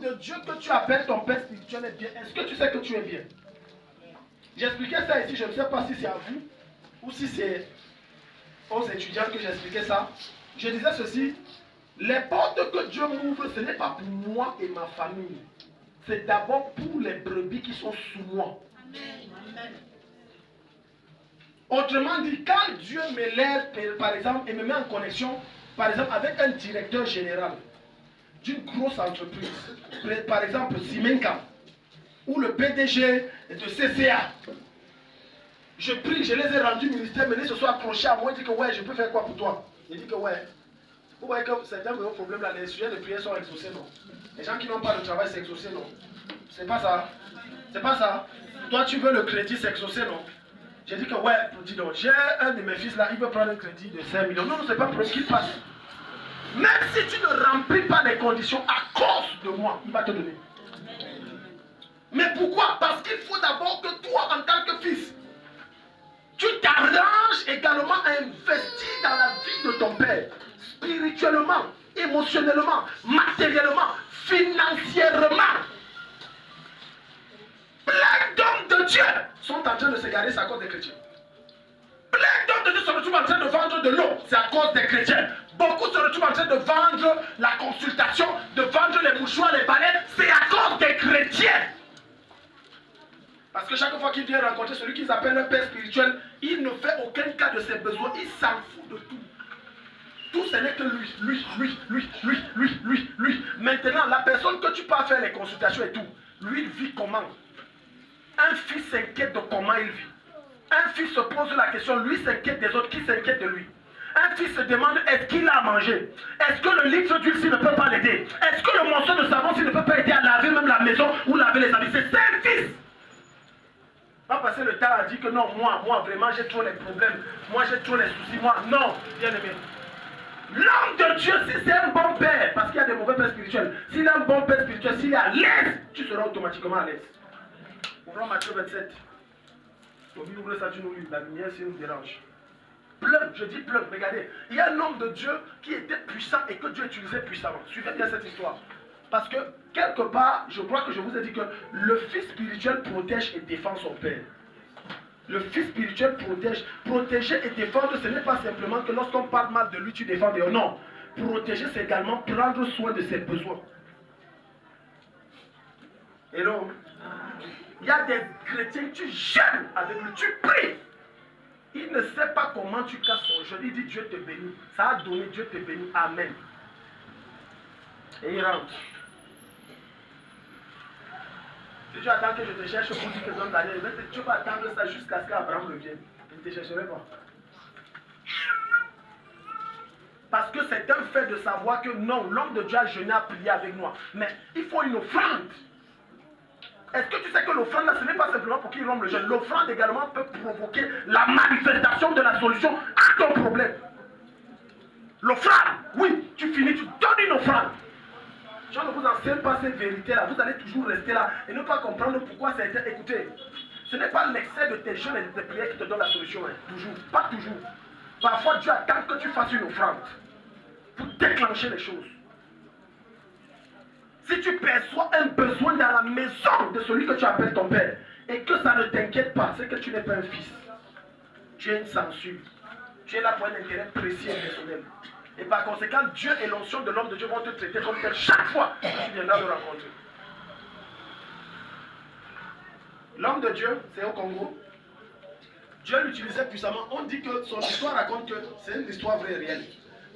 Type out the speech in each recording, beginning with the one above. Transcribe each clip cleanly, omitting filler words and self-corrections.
l'homme de Dieu que tu appelles ton père spirituel est bien, est-ce que tu sais que tu es bien? J'expliquais ça ici, je ne sais pas si c'est à vous ou si c'est aux étudiants que j'expliquais ça. Je disais ceci, les portes que Dieu m'ouvre, ce n'est pas pour moi et ma famille. C'est d'abord pour les brebis qui sont sous moi. Amen. Autrement dit, quand Dieu m'élève, par exemple, et me met en connexion, par exemple, avec un directeur général d'une grosse entreprise, par exemple Simenka, ou le PDG de CCA, je prie, je les ai rendus ministère, mais ils se sont accrochés à moi, ils disent que ouais, je peux faire quoi pour toi? Ils disent que ouais. Vous voyez que certains de vos problèmes là, les sujets de prière sont exaucés, non? Les gens qui n'ont pas de travail, c'est exaucé, non? C'est pas ça. C'est pas ça. Toi, tu veux le crédit, c'est exaucé, non? J'ai dit que ouais, dis donc, j'ai un de mes fils là, il veut prendre un crédit de 5 millions. Non, non, c'est pas pour qu'il passe. Même si tu ne remplis pas les conditions à cause de moi, il va te donner. Mais pourquoi? Parce qu'il faut d'abord que toi, en tant que fils, tu t'arranges également à investir dans la vie de ton père, spirituellement, émotionnellement, matériellement, financièrement. Plein d'hommes de Dieu sont en train de se garer, c'est à cause des chrétiens. Plein d'hommes de Dieu se retrouvent en train de vendre de l'eau, c'est à cause des chrétiens. Beaucoup se retrouvent en train de vendre la consultation, de vendre les mouchoirs, les balais, c'est à cause des chrétiens. Parce que chaque fois qu'il vient rencontrer celui qu'ils appellent un père spirituel, il ne fait aucun cas de ses besoins, il s'en fout de tout. Tout ce n'est que lui. Maintenant, la personne que tu peux faire les consultations et tout, lui, il vit comment? Un fils s'inquiète de comment il vit. Un fils se pose la question, lui s'inquiète des autres qui s'inquiètent de lui. Un fils se demande est-ce qu'il a à manger? Est-ce que le litre d'huile s'il ne peut pas l'aider? Est-ce que le morceau de savon s'il ne peut pas aider à laver même la maison ou laver les habits? C'est un fils. Pas passer le temps à dire que non, moi vraiment j'ai trop les problèmes, moi j'ai trop les soucis, moi, non, bien aimé. L'homme de Dieu, si c'est un bon père, parce qu'il y a des mauvais pères spirituels, s'il est un bon père spirituel, s'il est à l'aise, tu seras automatiquement à l'aise. Ouvrons Matthieu 27. Ouvre ça, tu nous lis, la lumière, si nous dérange. Plein, je dis plein, regardez. Il y a un homme de Dieu qui était puissant et que Dieu utilisait puissamment. Suivez bien cette histoire. Parce que, quelque part, je crois que je vous ai dit que le fils spirituel protège et défend son père. Le fils spirituel protège. Protéger et défendre, ce n'est pas simplement que lorsqu'on parle mal de lui, tu défends. Non. Protéger, c'est également prendre soin de ses besoins. Hello. Il y a des chrétiens, tu gênes avec lui, tu pries. Il ne sait pas comment tu casses son jeûne. Il dit Dieu te bénit. Ça a donné, Dieu te bénit. Amen. Et il rentre. Si tu attends que je te cherche pour dire que dans ta vie, tu vas attendre ça jusqu'à ce qu'Abraham revienne. Je ne te chercherai pas. Parce que c'est un fait de savoir que non, l'homme de Dieu a jeûné, a prié avec moi. Mais il faut une offrande. Est-ce que tu sais que l'offrande là, ce n'est pas simplement pour qu'il rompe le jeûne. L'offrande également peut provoquer la manifestation de la solution à ton problème. L'offrande, oui, tu finis, tu donnes une offrande. Je ne vous enseigne pas cette vérité-là. Vous allez toujours rester là et ne pas comprendre pourquoi ça a été écouté. Ce n'est pas l'excès de tes jeûnes et de tes prières qui te donne la solution. Hein. Toujours, pas toujours. Parfois, Dieu attend que tu fasses une offrande pour déclencher les choses. Si tu perçois un besoin dans la maison de celui que tu appelles ton père et que ça ne t'inquiète pas, c'est que tu n'es pas un fils. Tu es une censure. Tu es là pour un intérêt précis et personnel. Et par conséquent, Dieu et l'onction de l'homme de Dieu vont te traiter comme tel chaque fois que tu viendras le rencontrer. L'homme de Dieu, c'est au Congo. Dieu l'utilisait puissamment. On dit que son histoire raconte que c'est une histoire vraie et réelle.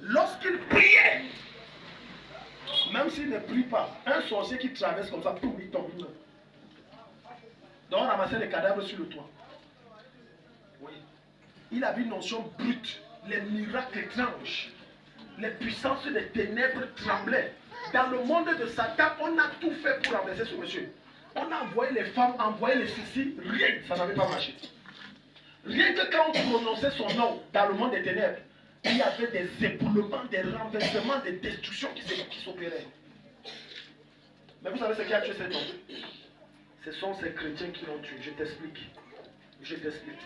Lorsqu'il priait, même s'il ne prie pas, un sorcier qui traverse comme ça, il tombe. Donc on ramassait les cadavres sur le toit. Oui. Il avait une notion brute, les miracles étranges. Les puissances des ténèbres tremblaient. Dans le monde de Satan, on a tout fait pour renverser ce monsieur. On a envoyé les femmes, envoyé les ceci, rien, ça n'avait pas marché. Rien que quand on prononçait son nom dans le monde des ténèbres, il y avait des éboulements, des renversements, des destructions qui s'opéraient. Mais vous savez ce qui a tué cet homme? Ce sont ces chrétiens qui l'ont tué. Je t'explique. Je t'explique.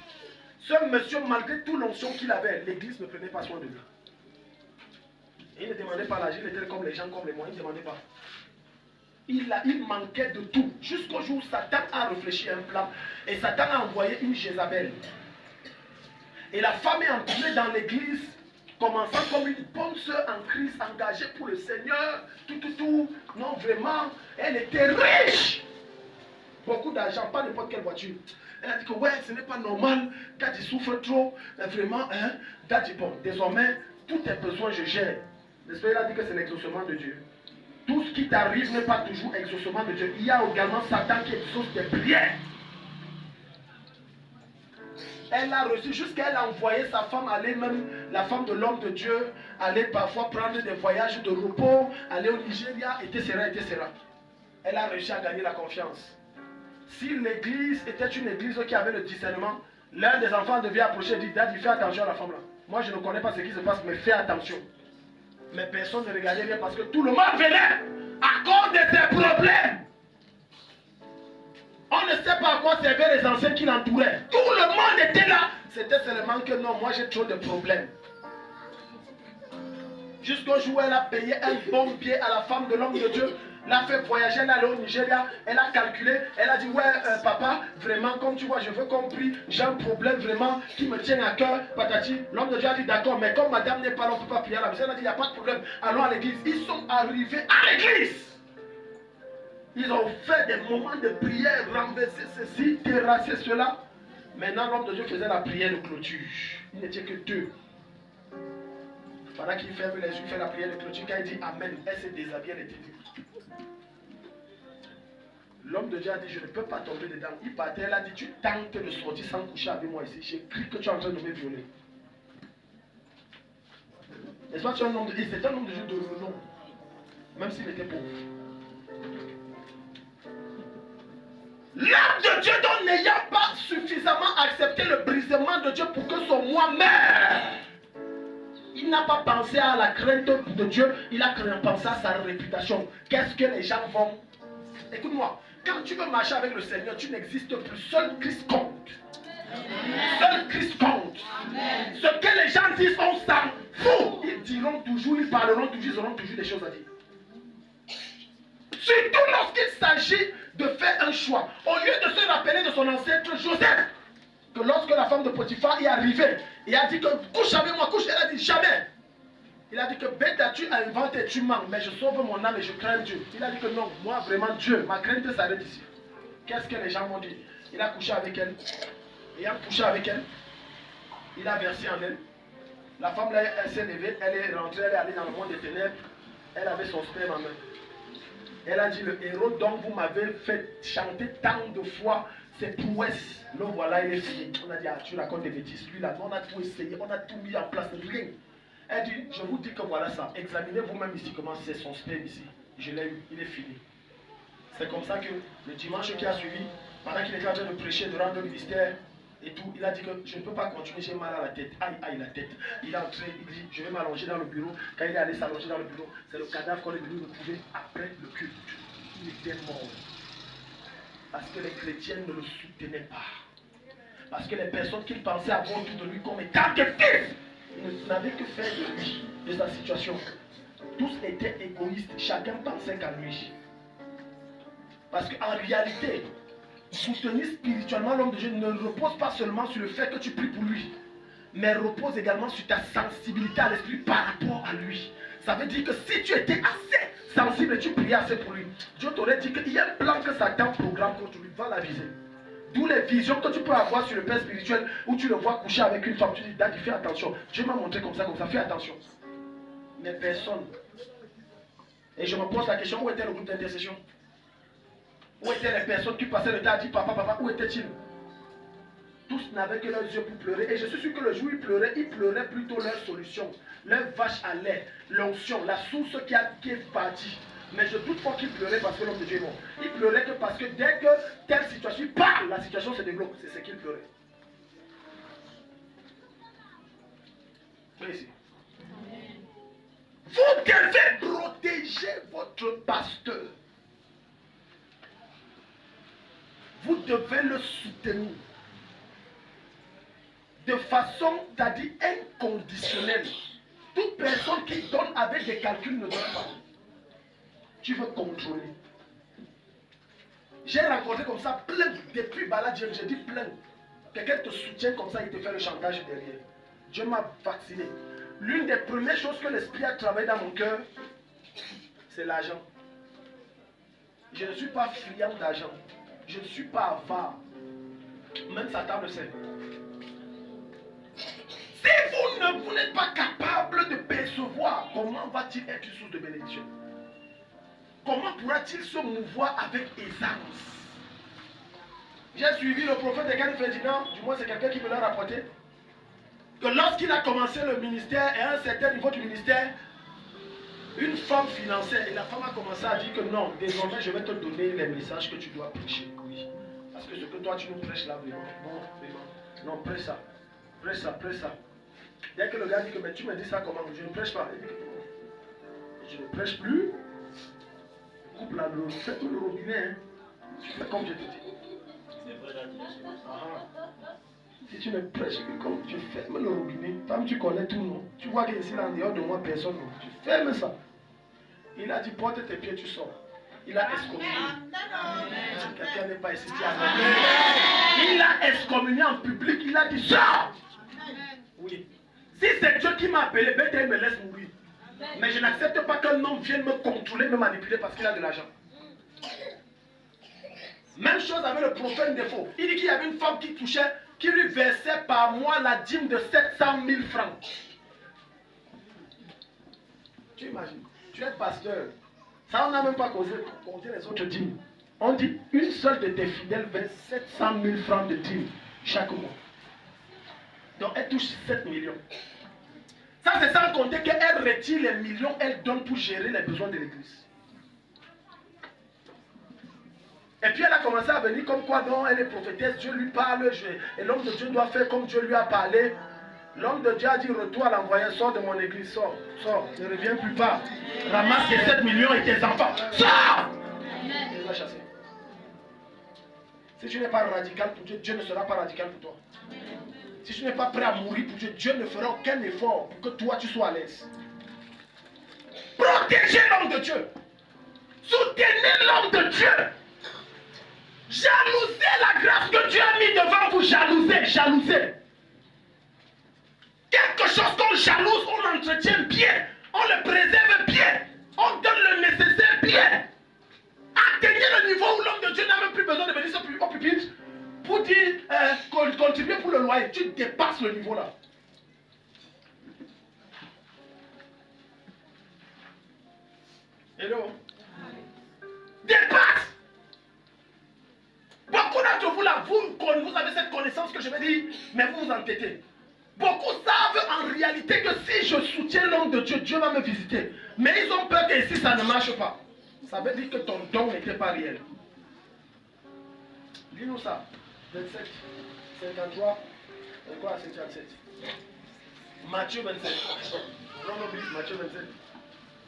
Ce monsieur, malgré toute l'onction qu'il avait, l'église ne prenait pas soin de lui. Il ne demandait pas l'âge, il était comme les gens, comme les moi, il ne demandait pas. Il manquait de tout. Jusqu'au jour où Satan a réfléchi à un plan. Et Satan a envoyé une Jézabel. Et la femme est entrée dans l'église, commençant comme une bonne sœur en Christ, engagée pour le Seigneur. Tout. Non, vraiment, elle était riche. Beaucoup d'argent, pas n'importe quelle voiture. Elle a dit que ouais, ce n'est pas normal. Daddy souffre trop. Mais vraiment, hein, Daddy, bon, désormais, tous tes besoins, je gère. N'est-ce pas? Elle a dit que c'est l'exaucement de Dieu. Tout ce qui t'arrive n'est pas toujours exaucement de Dieu. Il y a également Satan qui exauce tes prières. Elle a reçu, jusqu'à elle a envoyé sa femme aller, même la femme de l'homme de Dieu, aller parfois prendre des voyages de repos, aller au Nigeria, etc. Elle a réussi à gagner la confiance. Si l'église était une église qui avait le discernement, l'un des enfants devait approcher et dire, Daddy, fais attention à la femme là. Moi je ne connais pas ce qui se passe, mais fais attention. Mais personne ne regardait bien parce que tout le monde venait à cause de ses problèmes. On ne sait pas à quoi servaient les anciens qui l'entouraient. Tout le monde était là. C'était seulement que non, moi j'ai trop de problèmes. Jusqu'au jour où elle a payé un bon pied à la femme de l'homme de Dieu, l'a fait voyager, elle est allée au Nigeria, elle a calculé, elle a dit ouais papa, vraiment comme tu vois, je veux qu'on prie, j'ai un problème vraiment qui me tient à cœur, patati. L'homme de Dieu a dit d'accord, mais comme madame n'est pas là, on ne peut pas prier à la maison. Elle a dit il n'y a pas de problème, allons à l'église. Ils sont arrivés à l'église. Ils ont fait des moments de prière, renverser ceci, terrasser cela. Maintenant l'homme de Dieu faisait la prière de clôture. Il n'était que deux. Pendant qu'il ferme les yeux, il fait la prière de clôture, quand il dit Amen, elle s'est déshabillée, elle était libre. L'homme de Dieu a dit, je ne peux pas tomber dedans. Il partait, elle a dit, tu tentes de sortir sans coucher avec moi ici. J'ai cru que tu es en train de me violer. N'est-ce pas, tu es un homme de Dieu? C'est un homme de Dieu de renom. Même s'il était pauvre. L'homme de Dieu, donc n'ayant pas suffisamment accepté le brisement de Dieu pour que son moi meure, il n'a pas pensé à la crainte de Dieu, il a pensé à sa réputation. Qu'est-ce que les gens vont... Écoute-moi, quand tu veux marcher avec le Seigneur, tu n'existes plus. Seul Christ compte. Seul Christ compte. Amen. Ce que les gens disent, on s'en fout. Ils diront toujours, ils parleront toujours, ils auront toujours des choses à dire. Surtout lorsqu'il s'agit de faire un choix. Au lieu de se rappeler de son ancêtre Joseph, que lorsque la femme de Potiphar est arrivée, il a dit que couche avec moi, couche, elle a dit jamais. Il a dit que bête tu as inventé, tu mens, mais je sauve mon âme et je crains Dieu. Il a dit que non, moi vraiment Dieu, ma crainte s'arrête ici. Qu'est-ce que les gens m'ont dit? Il a couché avec elle. Ayant couché avec elle, il a versé en elle. La femme là, elle s'est levée, elle est rentrée, elle est allée dans le monde des ténèbres. Elle avait son sperme en main. Elle a dit, le héros dont vous m'avez fait chanter tant de fois ses prouesses, le voilà, il est fini. On a dit, ah, tu racontes des bêtises. Lui là, on a tout essayé, on a tout mis en place, rien. Elle dit, je vous dis que voilà ça. Examinez vous-même ici comment c'est son sperme ici. Je l'ai eu, il est fini. C'est comme ça que le dimanche qui a suivi, pendant qu'il était en train de prêcher, de rendre le mystère et tout, il a dit que je ne peux pas continuer, j'ai mal à la tête. Aïe, aïe, la tête. Il est entré, il dit, je vais m'allonger dans le bureau. Quand il est allé s'allonger dans le bureau, c'est le cadavre qu'on est venu retrouver après le culte. Il était mort. Parce que les chrétiens ne le soutenaient pas. Parce que les personnes qui pensaient avoir tout de lui comme étant que fils, ils n'avaient que faire de lui, de sa situation. Tous étaient égoïstes, chacun pensait qu'à lui. Parce qu'en réalité, soutenir spirituellement l'homme de Dieu ne repose pas seulement sur le fait que tu pries pour lui, mais repose également sur ta sensibilité à l'esprit par rapport à lui. Ça veut dire que si tu étais assez sensible et tu priais assez pour lui, Dieu t'aurait dit qu'il y a un plan que Satan programme contre lui, va la viser. D'où les visions que tu peux avoir sur le plan spirituel où tu le vois coucher avec une femme, tu dis, Daddy, fais attention. Dieu m'a montré comme ça, fais attention. Mais personne. Et je me pose la question, où était le groupe d'intercession? Où étaient les personnes qui passaient le temps à dire, papa, où étaient-ils? Tous n'avaient que leurs yeux pour pleurer. Et je suis sûr que le jour où ils pleuraient plutôt leur solution, leur vache à lait, l'onction, la source qui est partie. Mais je doute pas qu'ils pleuraient parce que l'homme de Dieu est mort. Ils pleuraient que parce que dès que telle situation parle, la situation se débloque. C'est ce qu'ils pleuraient. Ici. Vous devez protéger votre pasteur. Vous devez le soutenir. De façon, t'as dit, inconditionnelle. Toute personne qui donne avec des calculs ne donne pas. Tu veux contrôler. J'ai rencontré comme ça plein, depuis Balad, j'ai dit plein. Quelqu'un te soutient comme ça, il te fait le chantage derrière. Dieu m'a vacciné. L'une des premières choses que l'esprit a travaillé dans mon cœur, c'est l'argent. Je ne suis pas friand d'argent. Je ne suis pas avare. Même Satan le sait. Si vous n'êtes pas capable de percevoir, comment va-t-il être une source de bénédiction? Comment pourra-t-il se mouvoir avec aisance? J'ai suivi le prophète Egan Ferdinand, du moins c'est quelqu'un qui me l'a rapporté, que lorsqu'il a commencé le ministère et à un certain niveau du ministère, une femme finançait et la femme a commencé à dire que non, désormais je vais te donner les messages que tu dois prêcher. Oui. Parce que ce que toi tu nous prêches là, vraiment, non, vraiment, non, prêche ça, prêche ça, prêche ça. Dès que le gars dit que mais tu me dis ça comment? Je ne prêche pas. Il dit, je ne prêche plus. Coupe là, fais tout le robinet. Hein. Tu fais comme je te dis. C'est vrai, là, si tu me prêches, comme tu fermes le robinet, femme, tu connais tout, non? Tu vois qu'ici, en dehors de moi, personne, non? Tu fermes ça. Il a dit, porte tes pieds, tu sors. Il a excommunié. Quelqu'un n'est pas ici. Il a excommunié en public. Il a dit, sors! Oui. Si c'est Dieu qui m'a appelé, Bethel me laisse mourir. Mais je n'accepte pas qu'un homme vienne me contrôler, me manipuler parce qu'il a de l'argent. Même chose avec le prophète Défaut. Il dit qu'il y avait une femme qui touchait, qui lui versait par mois la dîme de 700 000 francs. Tu imagines, tu es pasteur. Ça, on n'a même pas causé les autres dîmes. On dit, une seule de tes fidèles verse 700 000 francs de dîme chaque mois. Donc elle touche 7 millions. Ça, c'est sans compter qu'elle retire les millions, elle donne pour gérer les besoins de l'église. Et puis elle a commencé à venir comme quoi, non, elle est prophétesse, Dieu lui parle, et l'homme de Dieu doit faire comme Dieu lui a parlé. L'homme de Dieu a dit, retour à l'envoyé, sors de mon église, sors, ne reviens plus pas. Ramasse tes 7 millions et tes enfants, sors! Il les a chassés. Si tu n'es pas radical pour Dieu, Dieu ne sera pas radical pour toi. Si tu n'es pas prêt à mourir pour Dieu, Dieu ne fera aucun effort pour que toi tu sois à l'aise. Protégez l'homme de Dieu. Soutenez l'homme de Dieu. Jalousez la grâce que Dieu a mis devant vous. Jalousez. Quelque chose qu'on jalouse, on l'entretient bien. On le préserve bien. On donne le nécessaire bien. Atteignez le niveau où l'homme de Dieu n'a même plus besoin de venir au pupitre pour dire contribuer pour le loyer. Tu dépasses le niveau là. Hello. Dépasse. Beaucoup d'entre vous là, vous avez cette connaissance que je vais dire, mais vous vous entêtez. Beaucoup savent en réalité que si je soutiens l'homme de Dieu, Dieu va me visiter. Mais ils ont peur que ici ça ne marche pas. Ça veut dire que ton don n'était pas réel. Dis-nous ça. 27, 53, quoi à 57. Matthieu 27. Matthieu 27.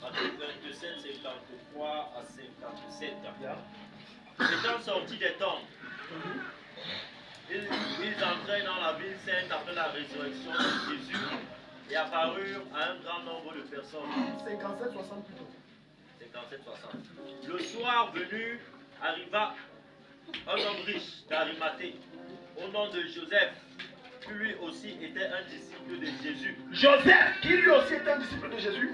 Matthieu 27, 53 à 57. Yeah. Étant sortis des tombes, ils entraient dans la ville sainte après la résurrection de Jésus et apparurent à un grand nombre de personnes. 57-60 plutôt. 57-60. Le soir venu, arriva un homme riche d'Arimathée, au nom de Joseph, qui lui aussi était un disciple de Jésus. Joseph, qui lui aussi était un disciple de Jésus.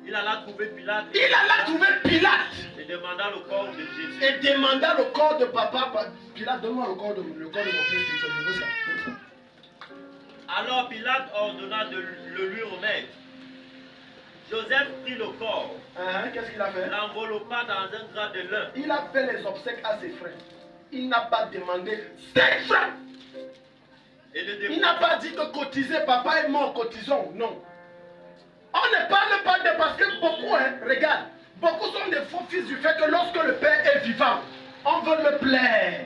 Il alla trouver Pilate. Et demanda le corps de Jésus. Et demanda le corps de papa. Pilate, donne-moi le corps de mon père spirituel. Je veux ça. Alors Pilate ordonna de le lui remettre. Joseph prit le corps. Qu'est-ce qu'il a fait? L'enveloppa dans un drap de lin. Il a fait les obsèques à ses frères. Il n'a pas demandé 5 francs. Il n'a pas dit que cotiser, papa est mort, cotisons. Non. On ne parle pas de parce que beaucoup, regarde, beaucoup sont des faux fils du fait que lorsque le père est vivant, on veut le plaire.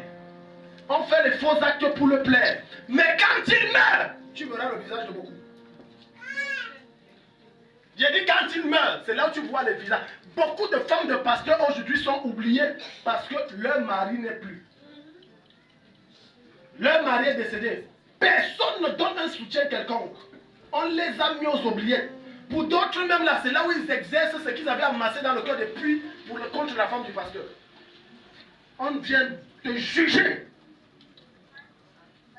On fait les faux actes pour le plaire. Mais quand il meurt, tu verras le visage de beaucoup. J'ai dit quand il meurt, c'est là où tu vois le visage. Beaucoup de femmes de pasteurs aujourd'hui sont oubliées parce que leur mari n'est plus. Leur mari est décédé. Personne ne donne un soutien quelconque. On les a mis aux oubliettes. Pour d'autres même là, c'est là où ils exercent ce qu'ils avaient amassé dans le cœur depuis contre la femme du pasteur. On vient te juger.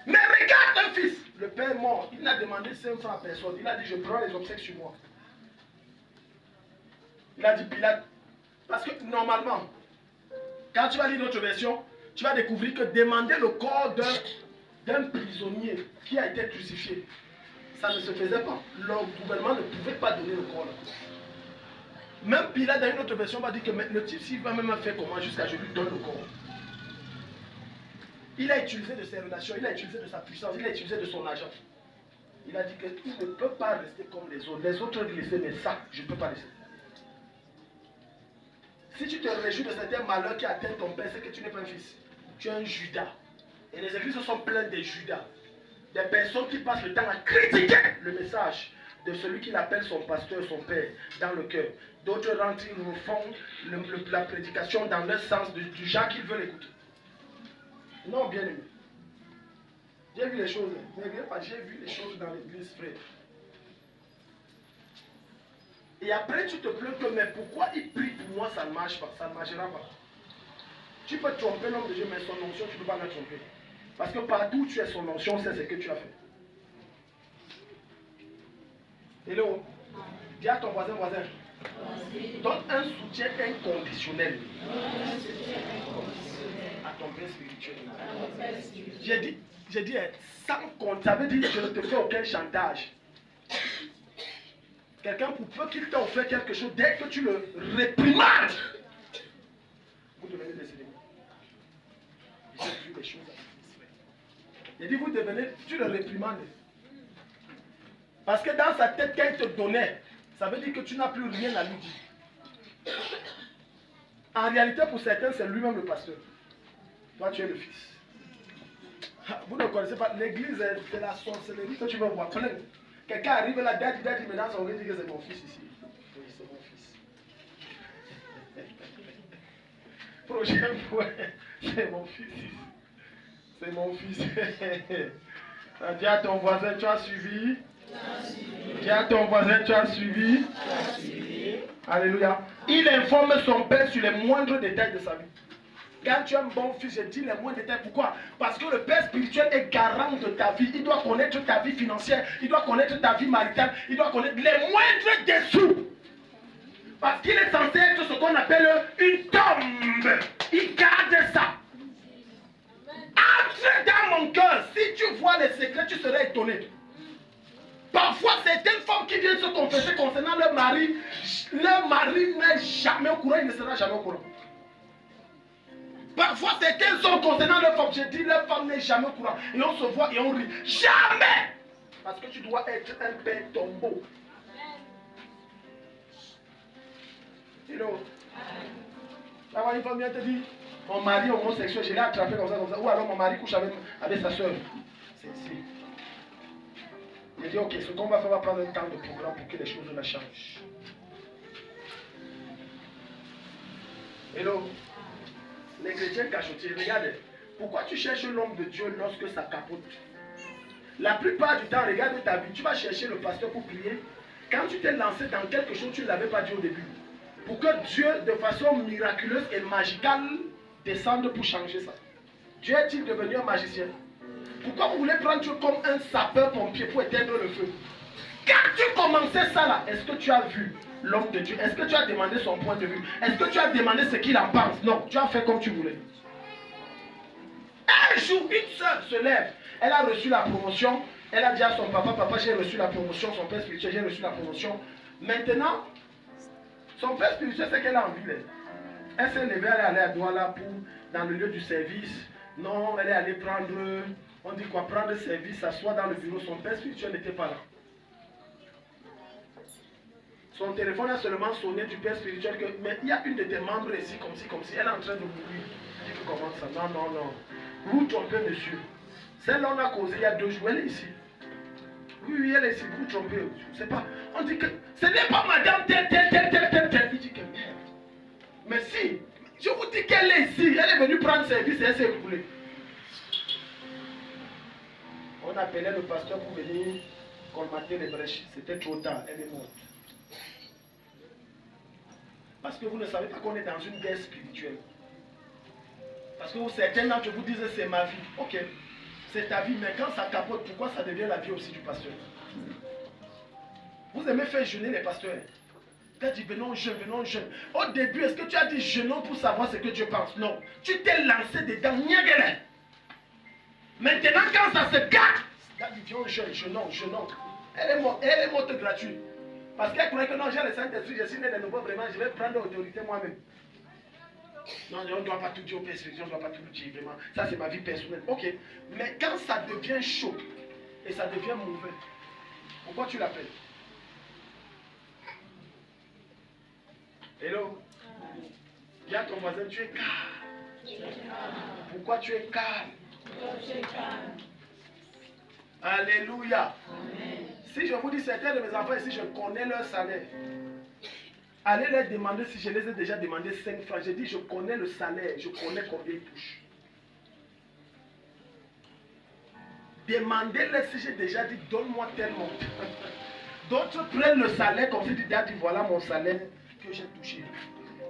Mais regarde un fils. Le père est mort. Il n'a demandé 5 francs à personne. Il a dit, je prends les obsèques sur moi. Il a dit, Pilate. Parce que normalement, quand tu vas lire notre version, tu vas découvrir que demander le corps d'un prisonnier qui a été crucifié, ça ne se faisait pas. Le gouvernement ne pouvait pas donner le corps. Même Pilate, dans une autre version, va dire que le type, s'il va même faire comment jusqu'à je lui donne le corps. Il a utilisé de ses relations, il a utilisé de sa puissance, il a utilisé de son argent. Il a dit qu'il ne peut pas rester comme les autres. Les autres laissaient, mais ça, je ne peux pas laisser. Si tu te réjouis de certains malheurs qui atteignent ton père, c'est que tu n'es pas un fils. Tu es un Judas. Et les églises sont pleines de Judas. Des personnes qui passent le temps à critiquer le message de celui qui l'appelle son pasteur, son père, dans le cœur. D'autres rentrent, ils refont la prédication dans leur sens du genre qu'ils veulent écouter. Non, bien aimé. J'ai vu les choses. J'ai vu les choses dans l'église, frère. Et après, tu te plains que, mais pourquoi il prie pour moi, ça ne marche pas, ça ne marchera pas. Tu peux tromper l'homme de Dieu, mais son onction, tu ne peux pas la tromper. Parce que partout où tu es son onction, c'est ce que tu as fait. Hello. Dis à ton voisin, donne un soutien inconditionnel à ton père spirituel. J'ai dit, sans compte, ça veut dire que je ne te fais aucun chantage. Quelqu'un, pour peu qu'il t'ait offert quelque chose, dès que tu le réprimandes, vous devenez des ennemis. J'ai vu des choses. Il dit, vous devenez, tu le réprimandes. Parce que dans sa tête, qu'elle te donnait, ça veut dire que tu n'as plus rien à lui dire. En réalité, pour certains, c'est lui-même le pasteur. Toi, tu es le fils. Vous ne connaissez pas, l'église, c'est la sorcellerie que tu vas voir plein. Quelqu'un arrive là, daddy, mais dans son dit que c'est mon fils ici. Oui, c'est mon fils. Prochaine fois, c'est mon fils ici. C'est mon fils. Dis à ton voisin, tu as suivi. Dis à ton voisin, tu as suivi. Alléluia. Il informe son père sur les moindres détails de sa vie. Quand tu es un bon fils, je dis les moindres détails. Pourquoi? Parce que le père spirituel est garant de ta vie. Il doit connaître ta vie financière. Il doit connaître ta vie maritale. Il doit connaître les moindres dessous. Parce qu'il est censé être ce qu'on appelle une tombe. Il garde ça. Entre dans mon cœur. Si tu vois les secrets, tu serais étonné. Parfois, certaines femmes qui viennent se confesser concernant leur mari n'est jamais au courant, il ne sera jamais au courant. Parfois, certains sont concernant leur femme, je dis leur femme n'est jamais au courant. Et on se voit et on rit. Jamais! Parce que tu dois être un père tombeau. Hello. Alors, une femme vient te dire, mon mari homosexuel, je l'ai attrapé comme ça. Ou alors mon mari couche avec sa soeur. C'est ici. Il dit, ok, ce qu'on va faire, on va prendre un temps de programme pour que les choses ne changent. Hello. Les chrétiens cachotiers, regardez. Pourquoi tu cherches l'homme de Dieu lorsque ça capote? La plupart du temps, regarde ta vie, tu vas chercher le pasteur pour prier. Quand tu t'es lancé dans quelque chose, tu ne l'avais pas dit au début. Pour que Dieu, de façon miraculeuse et magicale, descende pour changer ça. Dieu est-il devenu un magicien? Pourquoi vous voulez prendre Dieu comme un sapeur-pompier pour éteindre le feu? Quand tu commençais ça là, est-ce que tu as vu l'homme de Dieu? Est-ce que tu as demandé son point de vue? Est-ce que tu as demandé ce qu'il en pense? Non, tu as fait comme tu voulais. Un jour, une sœur se lève. Elle a reçu la promotion. Elle a dit à son papa, papa, j'ai reçu la promotion. Son père spirituel, j'ai reçu la promotion. Maintenant, son père spirituel, c'est qu'elle a envie. Elle s'est levée, elle est allée à Douala dans le lieu du service. Non, elle est allée prendre, on dit quoi, prendre service, s'asseoir dans le bureau. Son père spirituel n'était pas là. Son téléphone a seulement sonné du père spirituel que, mais il y a une de tes membres ici, comme si, elle est en train de mourir. Il dit que comment ça? Non, non, non. Vous trompez, monsieur. Celle-là, on a causé il y a 2 jours, elle est ici. Oui, oui, elle est ici, vous trompez. Je ne sais pas. On dit que ce n'est pas madame telle. Il dit que merde. Mais si, je vous dis qu'elle est ici, elle est venue prendre service et elle s'est écoulée. On appelait le pasteur pour venir colmater les brèches. C'était trop tard, elle est morte. Parce que vous ne savez pas qu'on est dans une guerre spirituelle. Parce que certains d'entre vous disent c'est ma vie. Ok, c'est ta vie, mais quand ça capote, pourquoi ça devient la vie aussi du pasteur? Vous aimez faire jeûner les pasteurs. Tu as dit venons jeûne, venons jeûne. Au début, est-ce que tu as dit jeûnons pour savoir ce que Dieu pense? Non. Tu t'es lancé dedans. Maintenant, quand ça se gâte, tu as dit viens jeûne, jeûnons. Elle est morte gratuite. Parce qu'elle croyait que non, j'ai le Saint-Esprit, je suis né de nouveau, vraiment, je vais prendre l'autorité moi-même. Non, on ne doit pas tout dire au Père, on ne doit pas tout dire, vraiment. Ça, c'est ma vie personnelle. Ok. Mais quand ça devient chaud et ça devient mauvais, pourquoi tu l'appelles? Hello? Dis à ton voisin, tu es calme. Pourquoi tu es calme? Alléluia. Amen. Si je vous dis certains de mes enfants ici, je connais leur salaire. Allez leur demander si je les ai déjà demandé 5 francs. J'ai dit, je connais le salaire, je connais combien ils touchent. Demandez-leur si j'ai déjà dit, donne-moi tel montant. D'autres prennent le salaire comme si tu dis, voilà mon salaire que j'ai touché.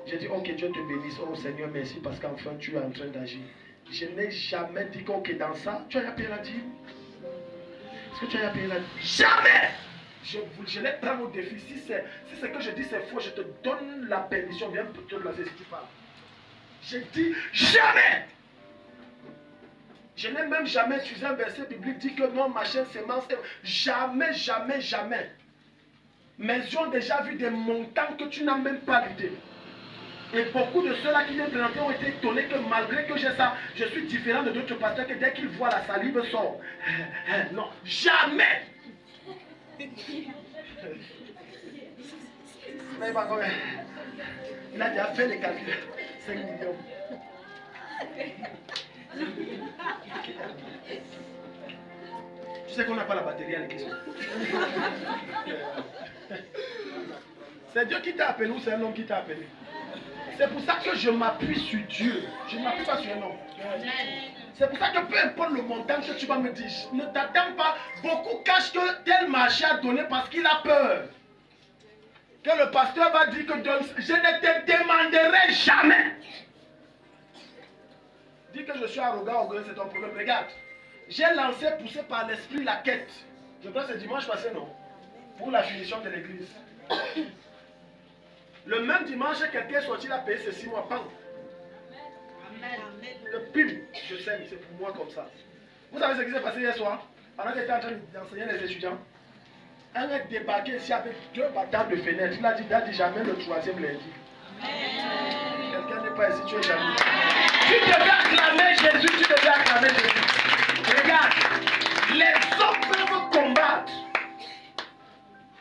J'ai dit, ok, Dieu te bénisse. Oh Seigneur, merci parce qu'enfin tu es en train d'agir. Je n'ai jamais dit que dans ça, tu as payé la dîme. Est-ce que tu as payé la dîme? Jamais! Je les prends au défi. Si ce que je dis c'est faux, je te donne la permission. Viens te placer si tu parles. Je dis jamais! Je n'ai même jamais utilisé un verset biblique dit que non, ma chaîne sémence. Jamais, jamais, jamais. Mais ils ont déjà vu des montants que tu n'as même pas l'idée. Et beaucoup de ceux-là qui viennent présenter ont été étonnés que malgré que j'ai ça, je suis différent de d'autres pasteurs que dès qu'ils voient la salive sort. Non, jamais. Il a déjà fait les calculs. 5 millions. Tu sais qu'on n'a pas la batterie à l'église. C'est Dieu qui t'a appelé ou c'est un homme qui t'a appelé? C'est pour ça que je m'appuie sur Dieu. Je ne m'appuie pas sur un homme. C'est pour ça que peu importe le montant que tu vas me dire, ne t'attends pas. Beaucoup cachent que tel marché a donné parce qu'il a peur. Que le pasteur va dire que je ne te demanderai jamais. Dis que je suis arrogant, orgueilleux, c'est ton problème. Regarde, j'ai lancé, poussé par l'esprit la quête. Je pense que c'est dimanche passé, non? Pour la finition de l'église. Le même dimanche, quelqu'un est sorti, il a payé ses 6 mois. Pam. Le pim, je sais, c'est pour moi comme ça. Vous savez ce qui s'est passé hier soir? Pendant qu'il était en train d'enseigner les étudiants, un mec débarqué ici avec 2 bâtards de fenêtre. Il a dit, jamais le 3e lundi. Quelqu'un n'est pas ici, tu es jamais. Tu devais acclamer Jésus, tu devais acclamer Jésus. Regarde, les hommes peuvent combattre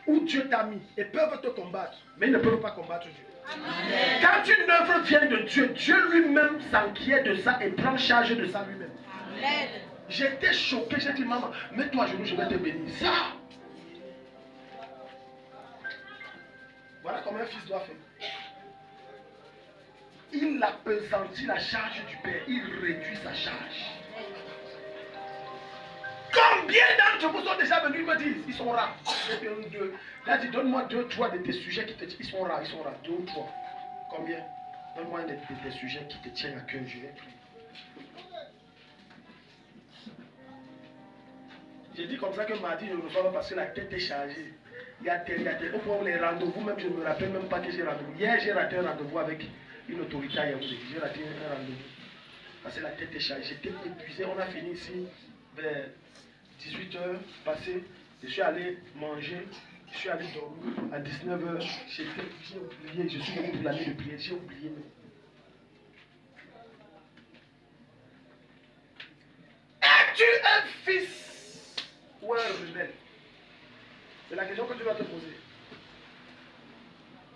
où Dieu t'a mis et peuvent te combattre, mais ils ne peuvent pas combattre Dieu. Amen. Quand une œuvre vient de Dieu, Dieu lui-même s'inquiète de ça et prend charge de ça lui-même. J'étais choqué, j'ai dit maman, mets-toi à genoux, je vais te bénir. Ça! Voilà comment un fils doit faire. Il appesantit la charge du Père, il réduit sa charge. Combien d'entre vous sont déjà venus me dire, ils sont rares. Il a dit, donne-moi 2 ou 3 de tes sujets qui te disent, ils sont rares, 2 ou 3. Combien? Donne-moi un de tes sujets qui te tiennent à cœur, je vais prier. J'ai dit comme ça que mardi, je ne reçois pas parce que la tête est chargée. Il y a tel. Au point où les rendez-vous, même je ne me rappelle même pas que j'ai rendez-vous. Hier, j'ai raté un rendez-vous avec une autorité à Yaoundé. J'ai raté un rendez-vous. Parce que la tête est chargée. J'étais épuisé. On a fini ici vers 18h passé. Je suis allé manger. Je suis allé dormir à 19h. J'ai oublié. Je suis venu pour l'année de prière. J'ai oublié. Es-tu un fils ou un rebelle? C'est la question que tu vas te poser.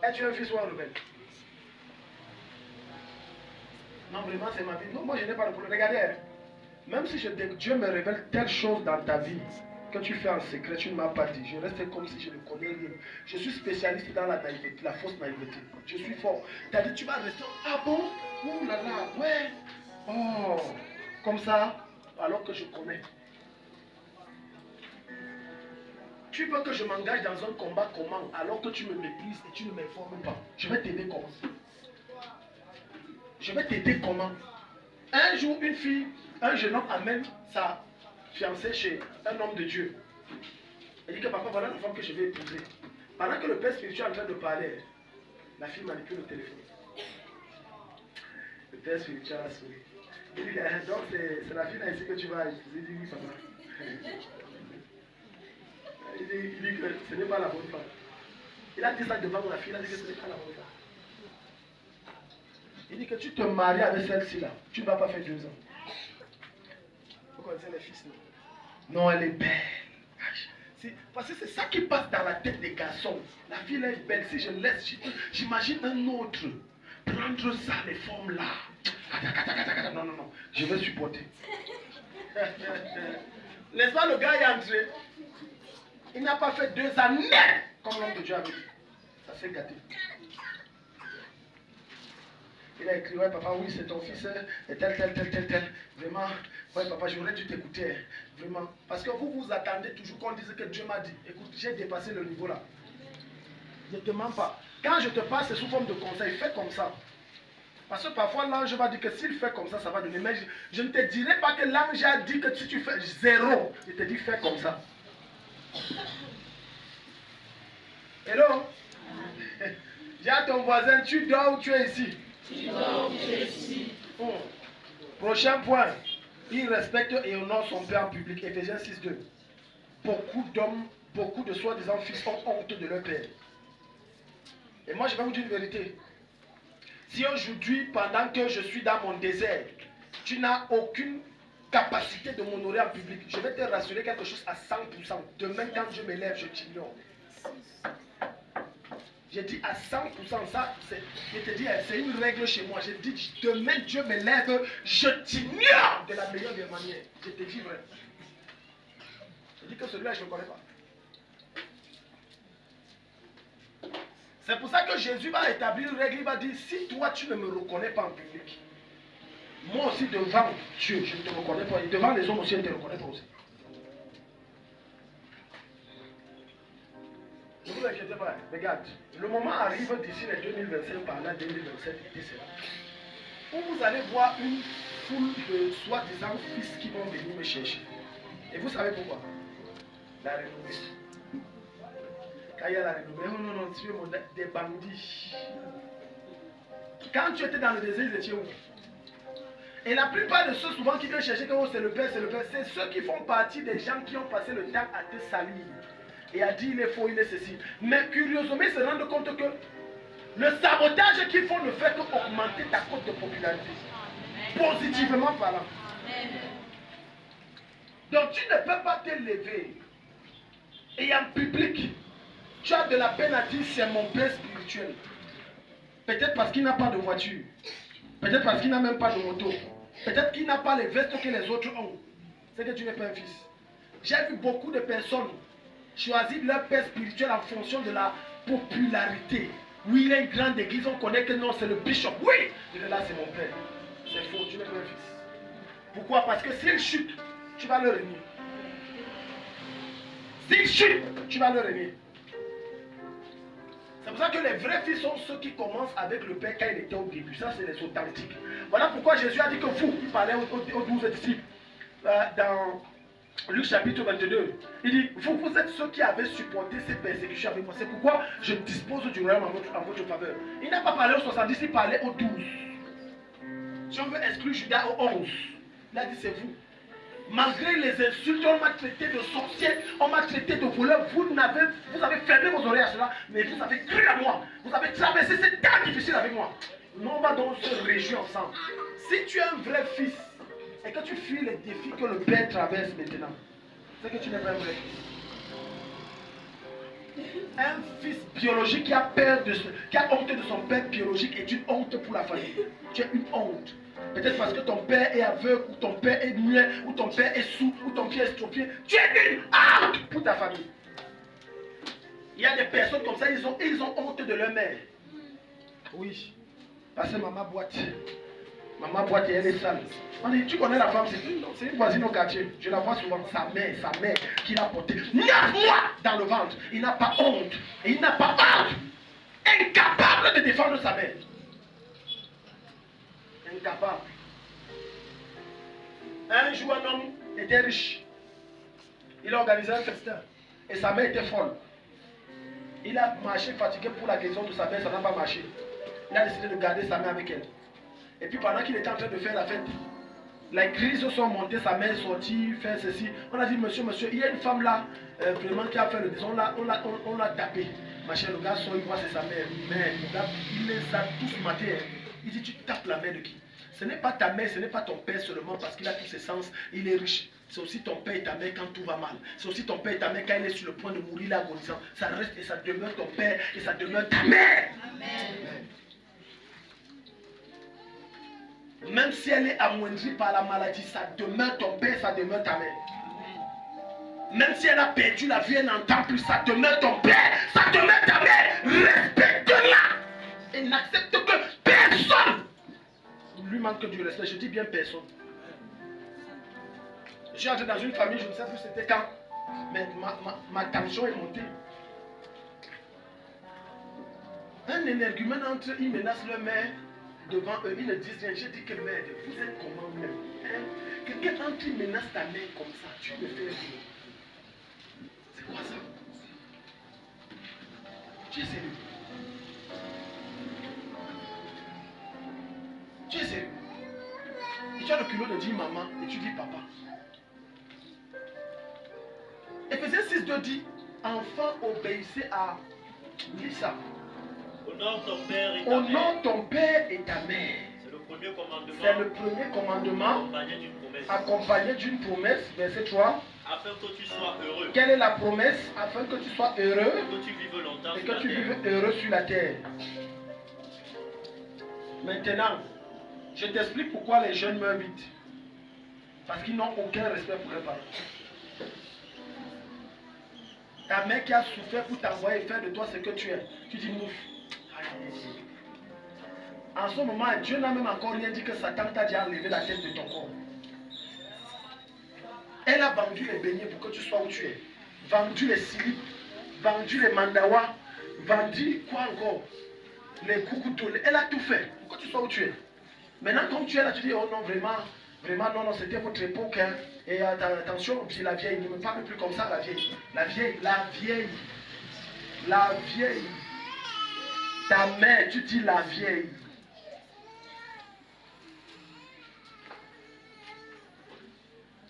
Es-tu un fils ou un rebelle? Non, vraiment, c'est ma vie. Non, moi, je n'ai pas de problème. Regardez, même si Dieu me révèle telle chose dans ta vie que tu fais en secret, tu ne m'as pas dit. Je reste comme si je ne connais rien. Je suis spécialiste dans la naïveté, la fausse naïveté. Je suis fort. Tu as dit, tu vas rester. Ah bon? Ouh là là, ouais. Oh, comme ça, alors que je connais. Tu veux que je m'engage dans un combat comment alors que tu me méprises et tu ne m'informes pas? Je vais t'aider comment? Je vais t'aider comment? Un jour, une fille, un jeune homme amène sa fiancée chez un homme de Dieu. Elle dit que papa, voilà la femme que je vais épouser. Pendant que le père spirituel est en train de parler, la fille manipule le téléphone. Le père spirituel a souri. Il dit, donc c'est la fille là ici que tu vas épouser. Il dit, oui, papa. Il dit que ce n'est pas la bonne femme. Il a dit ça devant la fille, il a dit que ce n'est pas la bonne femme. Il dit que tu te maries avec celle-ci là, tu ne vas pas faire 2 ans. Vous connaissez les fils, non? Non, elle est belle. Parce que c'est ça qui passe dans la tête des garçons. La fille là est belle. Si je laisse, j'imagine un autre prendre ça, les formes là. Non, non, non, je vais supporter. N'est-ce pas, le gars est entré. Il n'a pas fait 2 ans net comme l'homme de Dieu avait dit. Ça s'est gâté. Il a écrit, ouais papa, oui c'est ton fils, tel. Vraiment, ouais papa, j'aurais dû t'écouter. Vraiment. Parce que vous vous attendez toujours qu'on dise que Dieu m'a dit. Écoute, j'ai dépassé le niveau là. Ne te mens pas. Quand je te parle, c'est sous forme de conseil. Fais comme ça. Parce que parfois l'ange va dire que s'il fait comme ça, ça va donner. Mais je ne te dirai pas que l'ange a dit que si tu fais 0, il te dit fais comme ça. Hello? Dis à ton voisin, tu dors ou tu es ici? Tu dors ou tu es ici? Prochain point. Il respecte et honore son père en public. Éphésiens 6:2. Beaucoup d'hommes, beaucoup de soi-disant fils ont honte de leur père. Et moi, je vais vous dire une vérité. Si aujourd'hui, pendant que je suis dans mon désert, tu n'as aucune capacité de m'honorer en public, je vais te rassurer quelque chose à 100%. Demain, quand je me lève, je t'ignore. J'ai dit à 100%, ça, je te dis, c'est une règle chez moi. J'ai dit, demain Dieu me lève, je t'ignore de la meilleure des manières. Je te dis vrai. Je dis que celui-là, je ne le connais pas. C'est pour ça que Jésus va établir une règle. Il va dire, si toi, tu ne me reconnais pas en public, moi aussi, devant Dieu, je ne te reconnais pas. Et devant les hommes aussi, je ne te reconnais pas aussi. Ne vous inquiétez pas, regarde, le moment arrive d'ici les 2025 par là, 2027, etc. Où vous allez voir une foule de soi-disant fils qui vont venir me chercher. Et vous savez pourquoi? La renommée. Quand il y a la renommée, non, tu es des bandits. Quand tu étais dans le désert, ils étaient où? Et la plupart de ceux souvent qui viennent chercher que oh, c'est le Père, c'est ceux qui font partie des gens qui ont passé le temps à te salir. Et a dit il est faux, il est ceci. Mais curieusement, ils se rendent compte que le sabotage qu'ils font ne fait qu'augmenter ta cote de popularité. Positivement parlant. Donc tu ne peux pas t'élever. Et en public, tu as de la peine à dire c'est mon père spirituel. Peut-être parce qu'il n'a pas de voiture. Peut-être parce qu'il n'a même pas de moto. Peut-être qu'il n'a pas les vestes que les autres ont. C'est que tu n'es pas un fils. J'ai vu beaucoup de personnes choisir leur père spirituel en fonction de la popularité. Oui, il y a une grande église, on connaît que non, c'est le bishop. Oui, il est là, c'est mon père. C'est faux, tu n'es pas un fils. Pourquoi? Parce que s'il chute, tu vas le renier. S'il chute, tu vas le renier. C'est pour ça que les vrais fils sont ceux qui commencent avec le père quand il était au début. Ça, c'est les authentiques. Voilà pourquoi Jésus a dit que vous, il parlait aux 12 disciples dans Luc chapitre 22, il dit, vous êtes ceux qui avez supporté ces persécutions avec moi. C'est pourquoi je dispose du royaume en votre faveur. Il n'a pas parlé aux 70, il parlait aux 12. Si on veut exclure Judas aux 11, il a dit c'est vous. Malgré les insultes, on m'a traité de sorcier, on m'a traité de voleur, vous avez fermé vos oreilles à cela, mais vous avez cru à moi. Vous avez traversé cette temps difficile avec moi. Nous, on va donc se réjouir ensemble. Si tu es un vrai fils, et que tu fuis les défis que le Père traverse maintenant, c'est que tu n'es pas un vrai fils. Un fils biologique qui a honte de son père biologique est une honte pour la famille. Tu es une honte. Peut-être parce que ton père est aveugle, ou ton père est muet, ou ton père est sourd, ou ton père est estropié. Tu es une honte pour ta famille. Il y a des personnes comme ça, ils ont honte de leur mère. Oui, parce que maman boite. Maman boite et elle est sale. On dit, tu connais la femme, c'est une voisine au quartier. Je la vois souvent, sa mère qui l'a portée 9 mois dans le ventre. Il n'a pas honte. Et il n'a pas honte. Incapable de défendre sa mère. Incapable. Un jour, un homme était riche. Il a organisé un festin. Et sa mère était folle. Il a marché fatigué pour la guérison de sa mère, ça n'a pas marché. Il a décidé de garder sa mère avec elle. Et puis pendant qu'il était en train de faire la fête, les crises sont montées, sa mère est sortie, fait ceci. On a dit, monsieur, il y a une femme là, vraiment qui a fait le désordre, on l'a tapé. Machin, le gars sort, il voit c'est sa mère. Mais le gars, il les a tous matés. Il dit, tu tapes la mère de qui? Ce n'est pas ta mère, ce n'est pas ton père seulement parce qu'il a tous ses sens, il est riche. C'est aussi ton père et ta mère quand tout va mal. C'est aussi ton père et ta mère quand il est sur le point de mourir, là, agonisant. Ça reste et ça demeure ton père et ça demeure ta mère. Amen. Même si elle est amoindrie par la maladie, ça demeure ton père, ça demeure ta mère. Même si elle a perdu la vie, elle n'entend plus, ça demeure ton père, ça demeure ta mère. Respecte-la et n'accepte que personne lui manque du respect. Je dis bien personne. Je suis entré dans une famille, je ne sais plus c'était quand, mais ma tension est montée. Un énergumène entre, ils menacent leur mère devant eux, ils ne disent rien. J'ai dit que mère, vous êtes comment même hein? Quelqu'un entre, il menace ta mère comme ça, tu me fais rire. C'est quoi ça? Tu es sérieux? Tu es sérieux? Et tu as le culot de dire maman et tu dis papa. Éphésiens 6:2 dit, enfant, obéissez à Lisa. Honore ton père et ta Honore mère. ton père et ta mère. C'est le premier commandement. C'est le premier commandement. Accompagné d'une promesse. Accompagné d'une promesse. Verset 3. Afin que tu sois heureux. Quelle est la promesse? Afin que tu sois heureux. Et que tu vives longtemps Et sur que la tu terre. vives heureux sur la terre. Maintenant, je t'explique pourquoi les jeunes meurent vite. Parce qu'ils n'ont aucun respect pour leurs parents. Ta mère qui a souffert pour t'envoyer faire de toi ce que tu es. Tu dis mouf. En ce moment, Dieu n'a même encore rien dit que Satan t'a déjà enlevé la tête de ton corps. Elle a vendu les beignets pour que tu sois où tu es. Vendu les slips, vendu les mandawas, vendu quoi encore? Les coucous. Elle a tout fait pour que tu sois où tu es. Maintenant, comme tu es là, tu dis, oh non, vraiment, non, c'était votre époque. Hein. Et attention, puis la vieille, ne me parle plus comme ça, la vieille. La vieille. Ta mère, tu dis la vieille.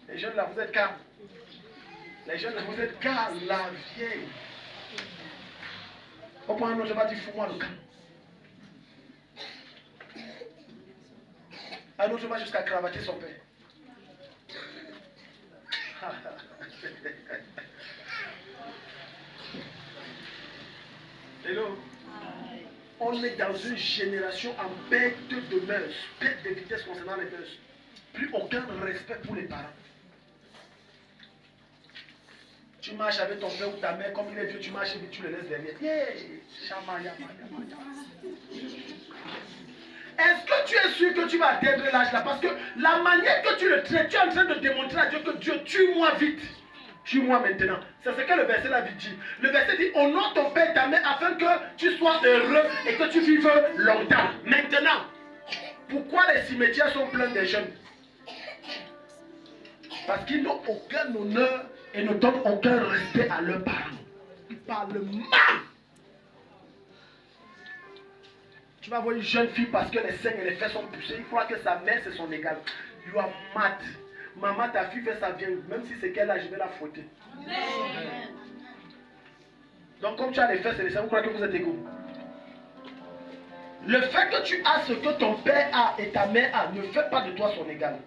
Les jeunes là, vous êtes calmes. Les jeunes là, vous êtes calmes, la vieille. Au point où je vais dire, fous-moi le calme. Un autre va jusqu'à cravater son père. Hello. On est dans une génération en perte de mœurs, perte de vitesse concernant les mœurs. Plus aucun respect pour les parents. Tu marches avec ton père ou ta mère, comme il est vieux, tu marches et tu le laisses derrière. Est-ce que tu es sûr que tu vas atteindre l'âge là? Parce que la manière que tu le traites, tu es en train de démontrer à Dieu que Dieu tue-moi vite. Tue-moi maintenant. C'est ce que le verset là dit. Le verset dit, honore ton père et ta mère afin que tu sois heureux et que tu vives longtemps. Maintenant, pourquoi les cimetières sont pleins de jeunes? Parce qu'ils n'ont aucun honneur et ne donnent aucun respect à leurs parents. Ils parlent mal. Tu vas voir une jeune fille parce que les seins et les fesses sont poussés. Il croit que sa mère c'est son égal. You are mad. Maman, ta fille fait sa vieille. Même si c'est qu'elle a, je vais la fouetter. Amen. Donc comme tu as les fesses et les seins, vous croyez que vous êtes égaux. Le fait que tu as ce que ton père a et ta mère a ne fait pas de toi son égal.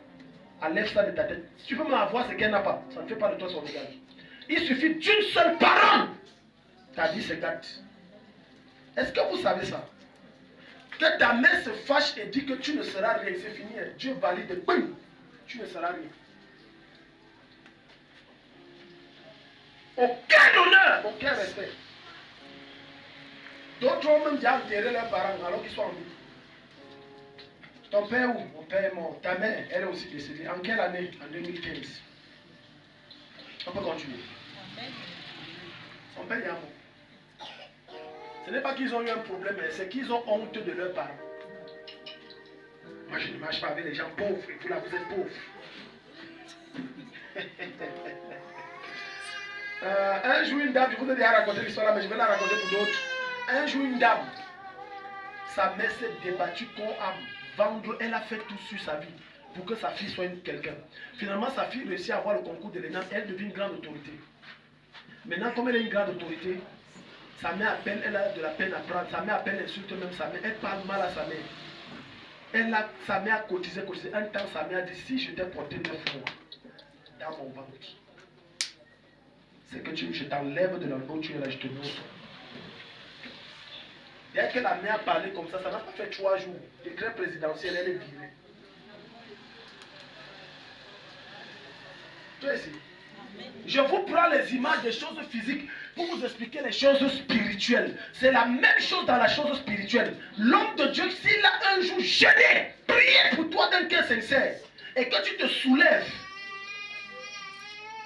Enlève ça de ta tête. Si tu peux m'avoir ce qu'elle n'a pas, ça ne fait pas de toi son égal. Il suffit d'une seule parole. Ta vie se gâte. Est-ce que vous savez ça? Que ta mère se fâche et dit que tu ne seras rien, c'est fini. Dieu valide, boum, tu ne seras rien. Aucun honneur, aucun respect. D'autres ont même déjà enterré leurs parents alors qu'ils sont en vie. Ton père où? Mon père est mort. Ta mère, elle est aussi décédée. En quelle année? En 2015. On peut continuer. Son père est mort. Ce n'est pas qu'ils ont eu un problème, c'est qu'ils ont honte de leurs parents. Moi, je ne marche pas avec les gens pauvres. Et vous là, vous êtes pauvres. Un jour, une dame, je vous ai déjà raconté l'histoire là, mais je vais la raconter pour d'autres. Un jour, une dame, sa mère s'est débattue qu'on a vendre, elle a fait tout sur sa vie pour que sa fille soit quelqu'un. Finalement, sa fille réussit à avoir le concours de l'ENAM, elle devient une grande autorité. Maintenant, comme elle est une grande autorité, sa mère appelle, elle a de la peine à prendre, sa mère appelle, insulte même sa mère, elle parle mal à sa mère. Sa mère a cotisé. Un temps, sa mère a dit, si je t'ai porté 9 mois dans mon ventre, c'est que je t'enlève de l'endroit où tu es là, je te mets au sol. Dès que la mère a parlé comme ça n'a pas fait 3 jours. Décret présidentiel, elle est virée. Tu es ici. Je vous prends les images des choses physiques pour vous expliquer les choses spirituelles. C'est la même chose dans la chose spirituelle. L'homme de Dieu, s'il a un jour jeûné, prié pour toi d'un cœur sincère, et que tu te soulèves,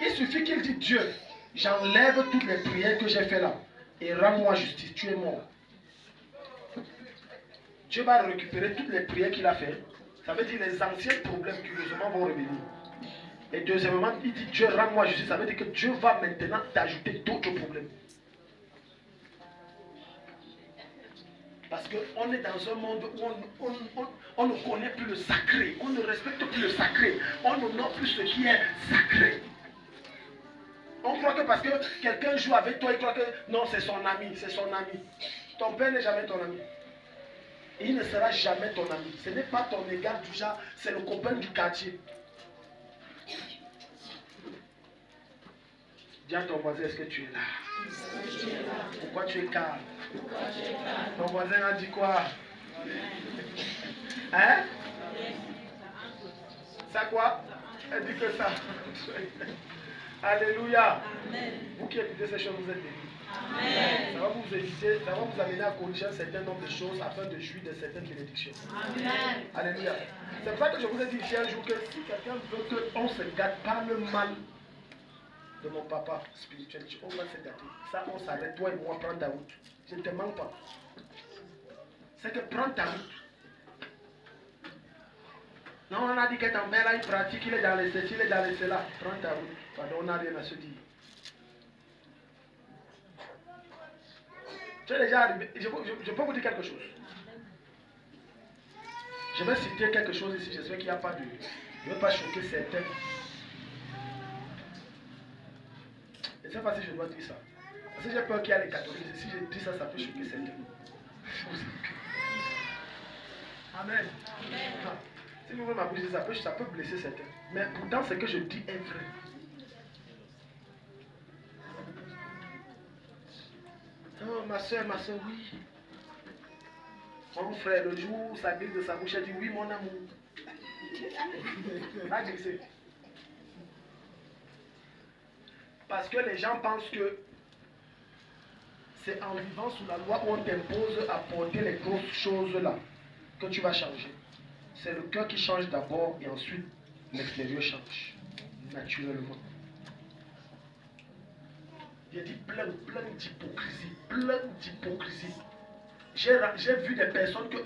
il suffit qu'il dise, Dieu, j'enlève toutes les prières que j'ai faites là, et rends-moi justice, tu es mort. Dieu va récupérer toutes les prières qu'il a faites. Ça veut dire les anciens problèmes, curieusement, vont revenir. Et deuxièmement, il dit Dieu rends-moi justice. Ça veut dire que Dieu va maintenant t'ajouter d'autres problèmes. Parce qu'on est dans un monde où on ne connaît plus le sacré. On ne respecte plus le sacré. On n'honore plus ce qui est sacré. On croit que parce que quelqu'un joue avec toi, il croit que non, c'est son ami, c'est son ami. Ton père n'est jamais ton ami. Et il ne sera jamais ton ami. Ce n'est pas ton égard du genre, c'est le copain du quartier. Dis à ton voisin, est-ce que tu es là? Pourquoi tu es calme? Ton voisin a dit quoi? Hein? Ça quoi? Elle dit que ça. Alléluia. Vous qui écoutez ces choses, vous êtes bénis. Ça va vous éviter, ça va vous amener à corriger un certain nombre de choses afin de jouir de certaines bénédictions. Amen. Alléluia. C'est pour ça que je vous ai dit ici un jour que si quelqu'un veut qu'on se gâte, parle mal de mon papa spirituel, on va se gâter. Ça, on s'arrête, toi et moi, prends ta route. Je ne te manque pas. C'est que prends ta route. Non, on a dit que ton père là, il pratique, il est dans les ceci, il est dans les cela. Prends ta route. Pardon, on n'a rien à se dire. Tu es déjà arrivé. Je peux vous dire quelque chose. Je vais citer quelque chose ici. J'espère qu'il n'y a pas de. Je ne veux pas choquer certains. Je ne sais pas si je dois dire ça. Parce que j'ai peur qu'il y a les catholiques. Si je dis ça, ça peut choquer certains. Amen. Amen. Si vous voulez m'abuser, ça peut blesser certains. Mais pourtant, ce que je dis est vrai. Oh, ma soeur, oui. Mon frère, le jour où ça glisse de sa bouche, elle dit oui, mon amour. Là, glissé. Parce que les gens pensent que c'est en vivant sous la loi où on t'impose à porter les grosses choses là que tu vas changer. C'est le cœur qui change d'abord et ensuite l'extérieur change naturellement. Il y a dit plein d'hypocrisie. J'ai vu des personnes que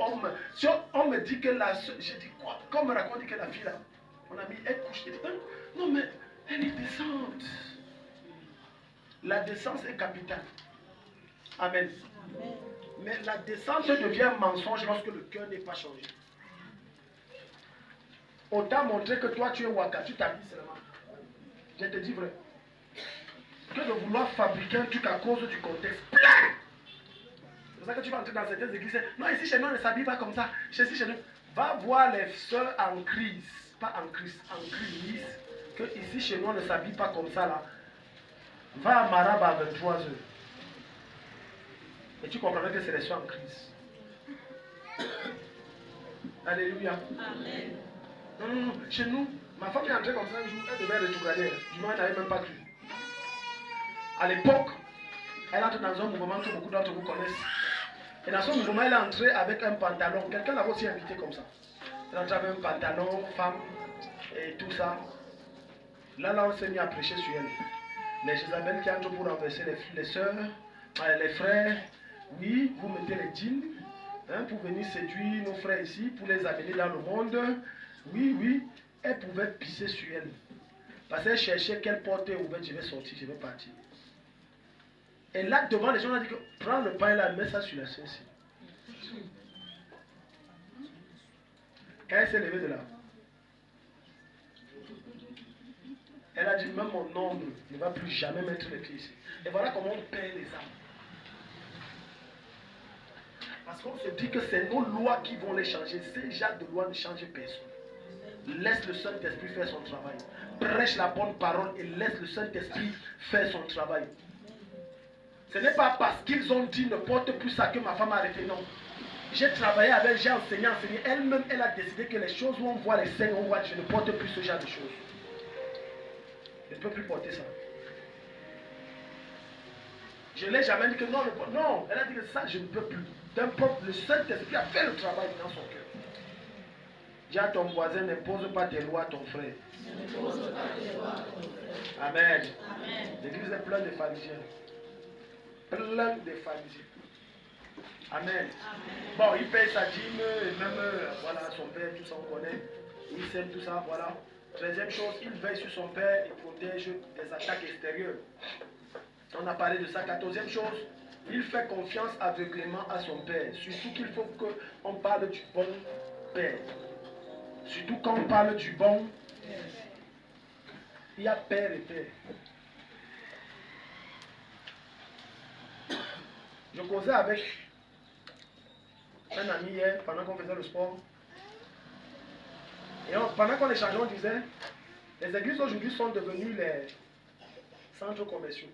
si on me dit que j'ai dit quoi? Quand on me raconte que la fille là, mon ami, elle couche, elle dit non mais elle est décente. La décence est capitale. Amen. Amen. Mais la décence devient un mensonge lorsque le cœur n'est pas changé. Autant montrer que toi tu es waka, tu t'habilles seulement. Je te dis vrai. Que de vouloir fabriquer un truc à cause du contexte. Plein! C'est pour ça que tu vas entrer dans certaines églises. Non, ici chez nous on ne s'habille pas comme ça. Chez nous. Va voir les soeurs en crise. Pas en crise, en crise. Que ici chez nous on ne s'habille pas comme ça là. Va à Marab à 23h. Et tu comprendras que c'est les soeurs en crise. Alléluia. Amen. Non. Chez nous, ma femme est entrée comme ça un jour, elle devait rétrograder. Du moins, elle n'avait même pas cru. À l'époque, elle entre dans un mouvement que beaucoup d'entre vous connaissent. Et dans ce mouvement, elle est entrée avec un pantalon. Quelqu'un l'avait aussi invité comme ça. Elle est entrée avec un pantalon, femme, et tout ça. Là, on s'est mis à prêcher sur elle. Les Jézabel qui entrent pour renverser les soeurs, les frères. Oui, vous mettez les jeans pour venir séduire nos frères ici, pour les amener dans le monde. Oui, elle pouvait pisser sur elle. Parce qu'elle cherchait quelle porte est ouverte, je vais sortir, je vais partir. Et là, devant les gens, on a dit que prends le pain là, mets ça sur la chaise. Quand elle s'est levée de là, elle a dit, même mon ombre ne va plus jamais mettre les pieds ici. Et voilà comment on perd les âmes. Parce qu'on se dit que c'est nos lois qui vont les changer. Ces genres de lois ne changent personne. Laisse le Saint-Esprit faire son travail. Prêche la bonne parole et laisse le Saint-Esprit faire son travail. Ce n'est pas parce qu'ils ont dit ne porte plus ça que ma femme a arrêté, non. J'ai travaillé avec, j'ai enseigné. Elle-même, elle a décidé que les choses où on voit les seins, on voit, je ne porte plus ce genre de choses. Je ne peux plus porter ça. Je ne l'ai jamais dit que non, non, elle a dit que ça, je ne peux plus. D'un propre, le Saint-Esprit a fait le travail dans son cœur. Dis à ton voisin, n'impose pas tes lois à ton frère. Amen. L'église est pleine de pharisiens. Plein de pharisiens. Amen. Bon, il paye sa dîme, et même, voilà, son père, tout ça, on connaît. Il sème tout ça, voilà. Troisième chose, il veille sur son père et protège des attaques extérieures. On a parlé de ça. 14e chose, il fait confiance aveuglément à son père. Surtout qu'il faut qu'on parle du bon père. Surtout quand on parle du bon, il y a père et père. Je causais avec un ami hier, pendant qu'on faisait le sport. Et pendant qu'on échangeait, on disait, les églises aujourd'hui sont devenues les centres commerciaux.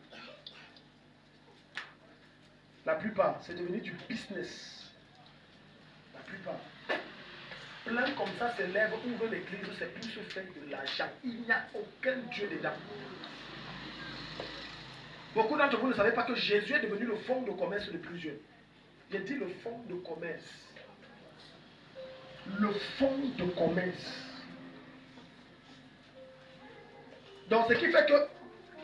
La plupart, c'est devenu du business. La plupart. Plein comme ça se lève, ouvre l'église, c'est plus fait de l'argent. Il n'y a aucun Dieu dedans. Beaucoup d'entre vous ne savez pas que Jésus est devenu le fonds de commerce de plusieurs. J'ai dit le fonds de commerce. Le fonds de commerce. Donc ce qui fait que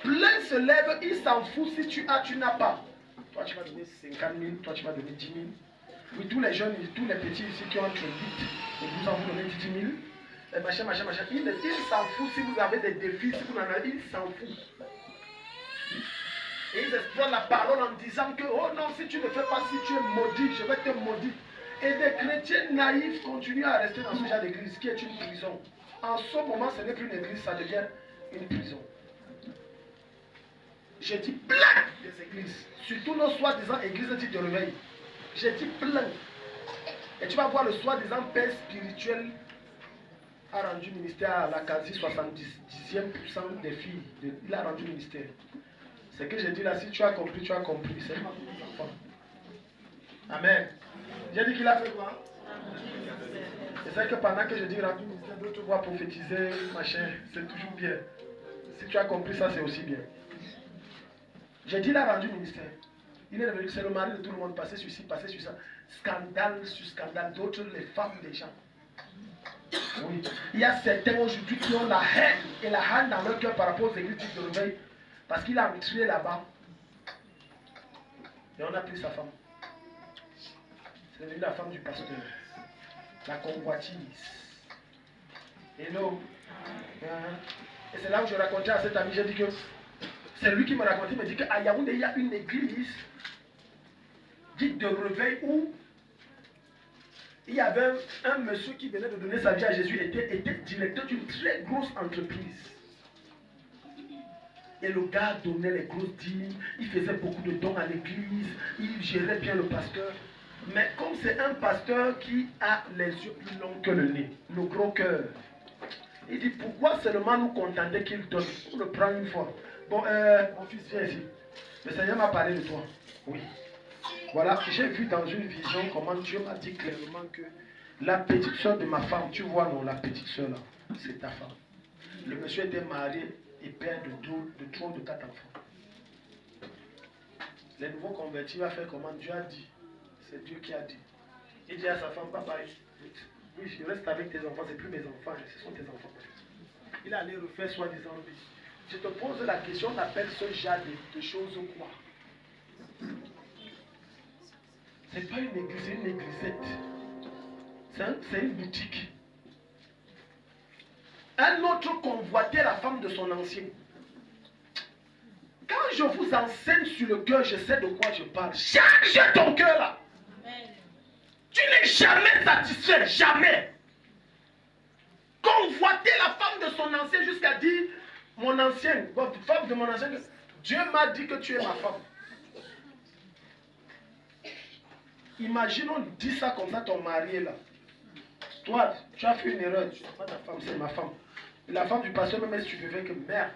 plein se lève, il s'en fout si tu as, tu n'as pas. Toi tu vas donner 50 000, toi tu vas donner 10 000. Oui, tous les jeunes, tous les petits ici qui ont entre 8 et 12 ans, vous donnez 10 000. Et machin. Il s'en fout si vous avez des défis, si vous en avez, il s'en fout. Et ils exploitent la parole en disant que, oh non, si tu ne fais pas, si tu es maudit, je vais te maudire. Et des chrétiens naïfs continuent à rester dans ce genre d'église qui est une prison. En ce moment, ce n'est plus une église, ça devient une prison. J'ai dit plein des églises, surtout nos soi-disant églises dites de réveil. J'ai dit plein. Et tu vas voir le soi-disant père spirituel a rendu ministère à la quasi 70e% des filles. Il a rendu ministère. Ce que j'ai dit là, si tu as compris, tu as compris. C'est ma enfant. Amen. J'ai dit qu'il a fait quoi? C'est ça que pendant que je dis rendu ministère, d'autres voient prophétiser, machin, c'est toujours bien. Si tu as compris ça, c'est aussi bien. J'ai dit il a rendu ministère. Il est devenu, c'est le mari de tout le monde, passé sur ci, passé sur ça. Scandale sur scandale, d'autres, les femmes des gens. Oui. Il y a certains aujourd'hui qui ont la haine et la haine dans leur cœur par rapport aux églises de réveil. Parce qu'il a entré là-bas. Et on a pris sa femme. C'est devenu la femme du pasteur. La convoitise. Hello. Et c'est là où je racontais à cet ami, j'ai dit que c'est lui qui me racontait, il me dit qu'à Yaoundé, il y a une église dite de réveil où il y avait un monsieur qui venait de donner sa vie à Jésus, était directeur d'une très grosse entreprise. Et le gars donnait les grosses dîmes, il faisait beaucoup de dons à l'église, il gérait bien le pasteur. Mais comme c'est un pasteur qui a les yeux plus longs que le nez, le gros cœur, il dit pourquoi seulement nous contenter qu'il donne? On le prend une fois. Bon, mon fils, viens ici. Le Seigneur m'a parlé de toi. Oui. Voilà, j'ai vu dans une vision comment Dieu m'a dit clairement que la petite soeur de ma femme, tu vois, non, la petite soeur là, c'est ta femme. Le monsieur était marié et père de 3 ou de 4 enfants. Les nouveaux convertis va faire comment Dieu a dit. C'est Dieu qui a dit. Il dit à sa femme, papa, oui, je reste avec tes enfants, c'est plus mes enfants, ce sont tes enfants. Il allait refaire soi-disant lui. Je te pose la question, on appelle ce genre de choses quoi? C'est pas une église, c'est une églisette. C'est une boutique. Un autre convoitait la femme de son ancien. Quand je vous enseigne sur le cœur, je sais de quoi je parle. Charge ton cœur là. Tu n'es jamais satisfait, jamais. Convoiter la femme de son ancien jusqu'à dire, mon ancien, votre femme de mon ancien, Dieu m'a dit que tu es ma femme. Imaginons, dis ça comme ça, ton mari est là. Toi, tu as fait une erreur, tu n'es pas ta femme, c'est ma femme. Et la femme du pasteur même est stupéfaite que merde.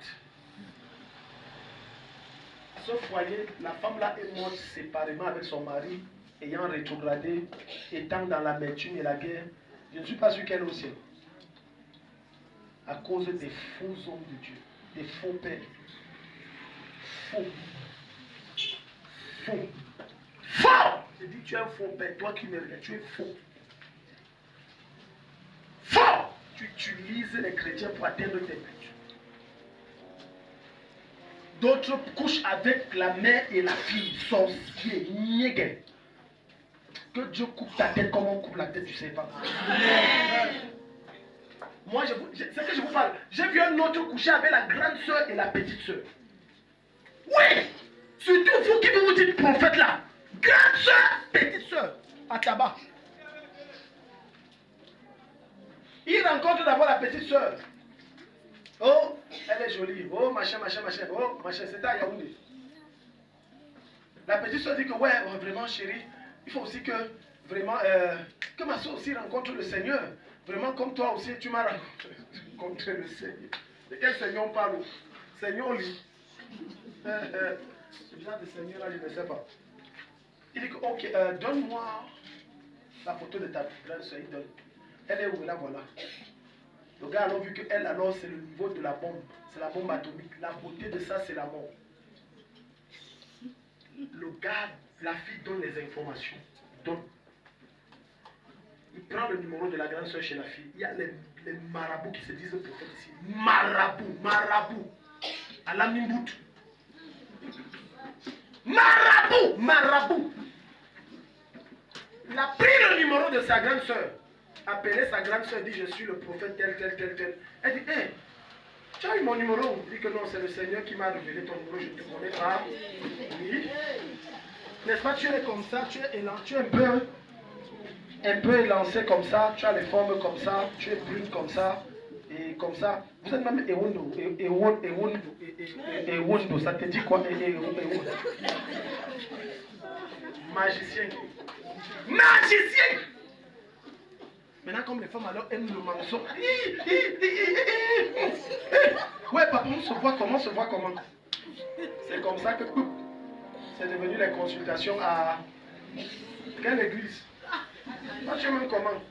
Ce foyer, la femme là est morte séparément avec son mari, ayant rétrogradé, étant dans l'amertume et la guerre. Je ne suis pas sûr qu'elle est au ciel. À cause des faux hommes de Dieu, des faux pères. Faux. Faux. Faux! Je dis, tu es un faux père, toi qui me regardes, tu es faux. Faux! Tu utilises les chrétiens pour atteindre tes buts. D'autres couchent avec la mère et la fille, sorciers, niégués. Que Dieu coupe ta tête comme on coupe la tête du serpent. Moi, c'est que je vous parle. J'ai vu un autre coucher avec la grande soeur et la petite soeur. Oui! Surtout vous qui vous dites prophète là. Grande soeur, petite soeur, à tabac. Il rencontre d'abord la petite soeur. Oh, elle est jolie. Oh, machin, machin, machin. Oh, machin, c'est à Yaoundé. La petite soeur dit que, ouais, vraiment, chérie, il faut aussi que, vraiment, que ma soeur aussi rencontre le Seigneur. Vraiment, comme toi aussi, tu m'as rencontré le Seigneur. De quel Seigneur on parle? Seigneur, lui. Ce genre de Seigneur là, je ne sais pas. Il dit que, ok, donne-moi la photo de ta grande soeur. Il donne. Elle est où? Là, voilà. Le gars, alors, vu qu'elle, alors, c'est le niveau de la bombe. C'est la bombe atomique. La beauté de ça, c'est la mort. Le gars, la fille donne les informations. Donne. Il prend le numéro de la grande soeur chez la fille. Il y a les marabouts qui se disent prophète ici. Marabout, marabout. À la mimbout. Marabout, marabout. Il a pris le numéro de sa grande soeur. Appelé sa grande soeur, dit je suis le prophète tel, tel, tel, tel. Elle dit, hé, tu as eu mon numéro? Il dit que non, c'est le Seigneur qui m'a révélé ton numéro, je ne te connais pas. Oui. N'est-ce pas, tu es comme ça, tu es un peu élancé comme ça, tu as les formes comme ça, tu es brune comme ça, et comme ça. Vous êtes même Ewondo, Ewondo, ça te dit quoi? Magicien. Magicien! Maintenant, comme les femmes alors aiment le mensonge. Ouais, papa, on se voit comment, C'est comme ça que c'est devenu les consultations à quelle église? Toi, tu es même comment?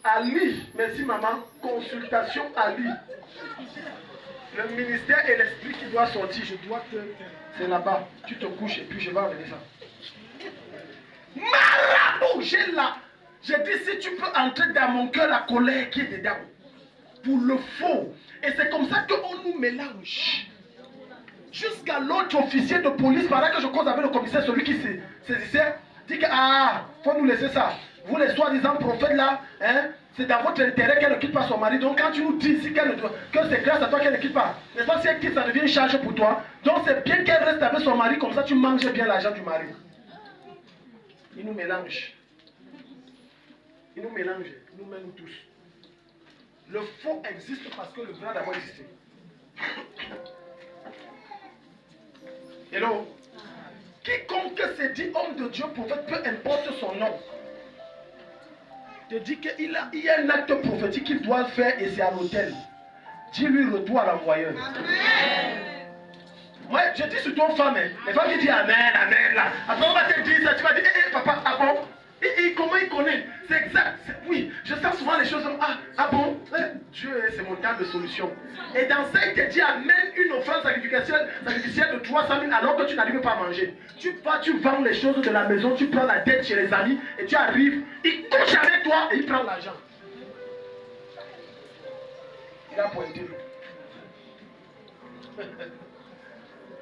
À lui, merci maman, consultation à lui. Le ministère et l'esprit qui doit sortir, je dois te... C'est là-bas, tu te couches et puis je vais enlever ça. Marabout, j'ai là. J'ai dit, si tu peux entrer dans mon cœur la colère qui est dedans, pour le faux. Et c'est comme ça qu'on nous mélange. Jusqu'à l'autre officier de police, pendant que je cause avec le commissaire, celui qui saisissait, dit que, ah, faut nous laisser ça. Vous les soi-disant prophètes là, hein, c'est dans votre intérêt qu'elle ne quitte pas son mari. Donc quand tu nous dis ici que c'est grâce à toi qu'elle ne quitte pas, n'est-ce pas, si elle quitte, ça devient une charge pour toi. Donc c'est bien qu'elle reste avec son mari, comme ça tu manges bien l'argent du mari. Il nous mélange. Il nous mélange, nous mêlons tous. Le faux existe parce que le vrai a d'abord existé. Hello? Quiconque se dit homme de Dieu, prophète, peu importe son nom, te dit qu'il y a un acte prophétique qu'il doit faire et c'est à l'hôtel. Dis-lui retour à l'envoyeur. Moi, je dis surtout aux femmes, les femmes qui disent Amen, Amen, là. Après, on va te dire ça, tu vas dire, hé, papa, ah bon? Et comment il connaît? C'est exact. Oui, je sens souvent les choses comme ah bon? Dieu, c'est mon temps de solution. Et dans ça, il te dit amène une offrande sacrificielle de 300 000 alors que tu n'arrives pas à manger. Tu vas, tu vends les choses de la maison, tu prends la dette chez les amis et tu arrives, il couche avec toi et il prend l'argent. Il a pointé.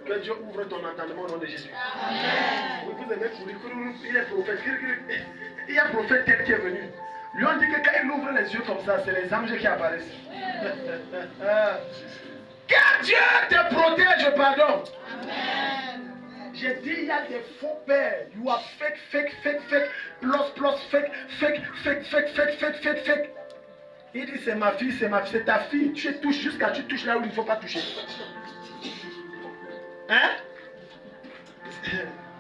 Que Dieu ouvre ton entendement au nom de Jésus. Amen. Vous aimez courir, il est prophète. Il y a un prophète tel qui est venu. Lui on dit que quand il ouvre les yeux comme ça, c'est les anges qui apparaissent. Que Dieu te protège, pardon. Amen. J'ai dit, il y a des faux pères. You are fake, plus, fake. Il dit, c'est ma fille, c'est ta fille. Tu touches jusqu'à tu touches là où il ne faut pas toucher. Hein?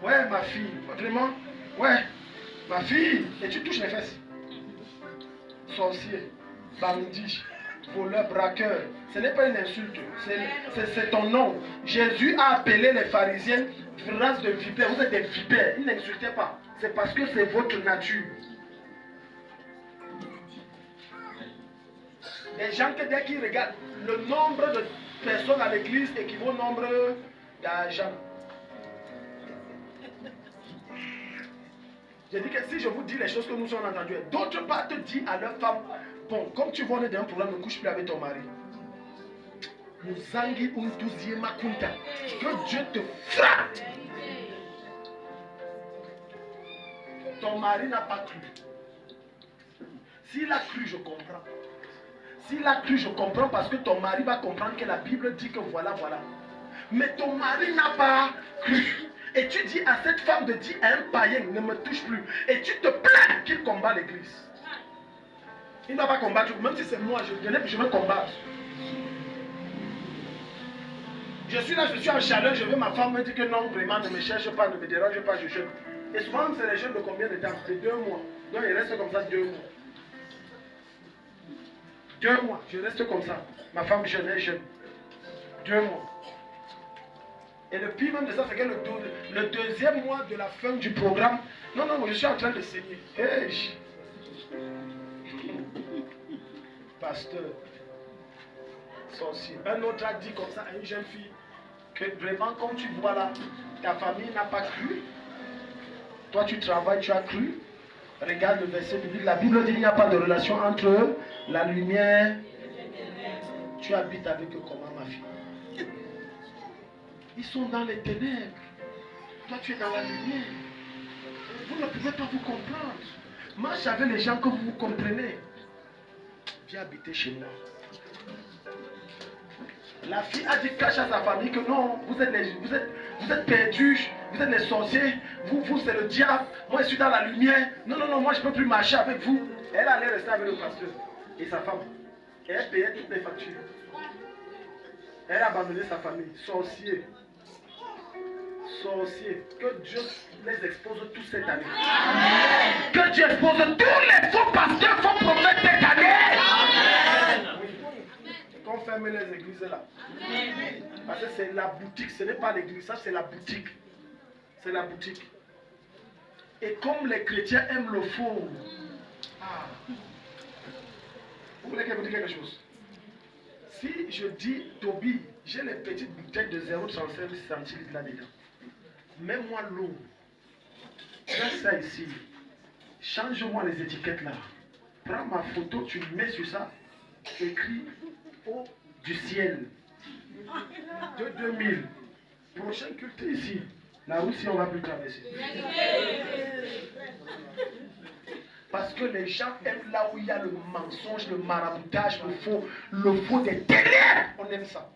Ouais, ma fille. Vraiment? Ouais, ma fille. Et tu touches les fesses. Sorcier, bandit, voleur, braqueur. Ce n'est pas une insulte. C'est ton nom. Jésus a appelé les pharisiens race de vipères. Vous êtes des vipères. Il n'insultait pas. C'est parce que c'est votre nature. Les gens que dès qu'ils regardent, le nombre de personnes à l'église équivaut au nombre d'argent. J'ai dit que si je vous dis les choses que nous avons entendues, d'autres partent disent à leur femme, bon, comme tu vois, on est dans un problème, ne couche plus avec ton mari. Muzangi untuzie makunta. Que Dieu te frappe. Ton mari n'a pas cru. S'il a cru, je comprends. S'il a cru, je comprends parce que ton mari va comprendre que la Bible dit que voilà. Mais ton mari n'a pas cru. Et tu dis à cette femme de dire à un païen, ne me touche plus. Et tu te plains qu'il combat l'église. Il ne va pas combattre, même si c'est moi, je vais combattre. Je suis là, je suis en chaleur, je veux ma femme me dire que non, vraiment, ne me cherche pas, ne me dérange pas, je jeûne. Et souvent, c'est les jeûnes de combien de temps? De 2 mois. Donc, il reste comme ça 2 mois. 2 mois, je reste comme ça. Ma femme jeûne, elle jeûne. 2 mois. Et le pire même de ça, c'est que le deuxième mois de la fin du programme, non, je suis en train de saigner. Hey. Pasteur, sorcier. Un autre a dit comme ça à une jeune fille que vraiment, comme tu vois là, ta famille n'a pas cru. Toi, tu travailles, tu as cru. Regarde le verset biblique. La Bible dit qu'il n'y a pas de relation entre la lumière. Tu habites avec eux comment, ma fille? Ils sont dans les ténèbres. Toi, tu es dans la lumière. Vous ne pouvez pas vous comprendre. Marche avec les gens que vous comprenez. Viens habiter chez moi. La fille a dit cache à sa famille que non, vous êtes perdus, vous êtes les sorciers, vous c'est le diable, moi je suis dans la lumière. Non, moi je ne peux plus marcher avec vous. Elle allait rester avec le pasteur et sa femme. Et elle payait toutes les factures. Elle a abandonné sa famille. Sorcier. Que Dieu les expose tous cette année. Amen. Que Dieu expose tous les faux pasteurs, faux prophètes cette année. Amen. Qu'on ferme les églises là. Amen. Parce que c'est la boutique, ce n'est pas l'église, ça c'est la boutique. C'est la boutique. Et comme les chrétiens aiment le faux. Vous voulez que je vous dise quelque chose? Si je dis Toby, j'ai les petites bouteilles de 0,35 centilitres là-dedans. Mets-moi l'eau. Fais ça ici. Change-moi les étiquettes là. Prends ma photo, tu me mets sur ça. Écris eau du ciel. De 2000. Prochain culte ici. La Russie, on va plus traverser. Parce que les gens aiment là où il y a le mensonge, le maraboutage, le faux des ténèbres. On aime ça.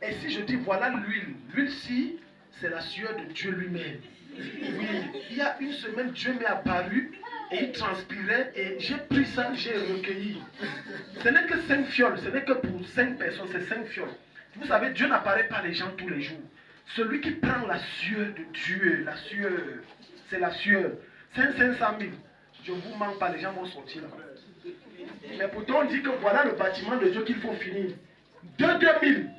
Et si je dis voilà l'huile-ci, c'est la sueur de Dieu lui-même. Oui, il y a une semaine, Dieu m'est apparu et il transpirait et j'ai pris ça, j'ai recueilli. Ce n'est que 5 fioles, ce n'est que pour 5 personnes, c'est 5 fioles. Vous savez, Dieu n'apparaît pas les gens tous les jours. Celui qui prend la sueur de Dieu, la sueur, c'est la sueur. 500 000, je ne vous mens pas, les gens vont sortir là. Mais pourtant on dit que voilà le bâtiment de Dieu qu'il faut finir. 2000.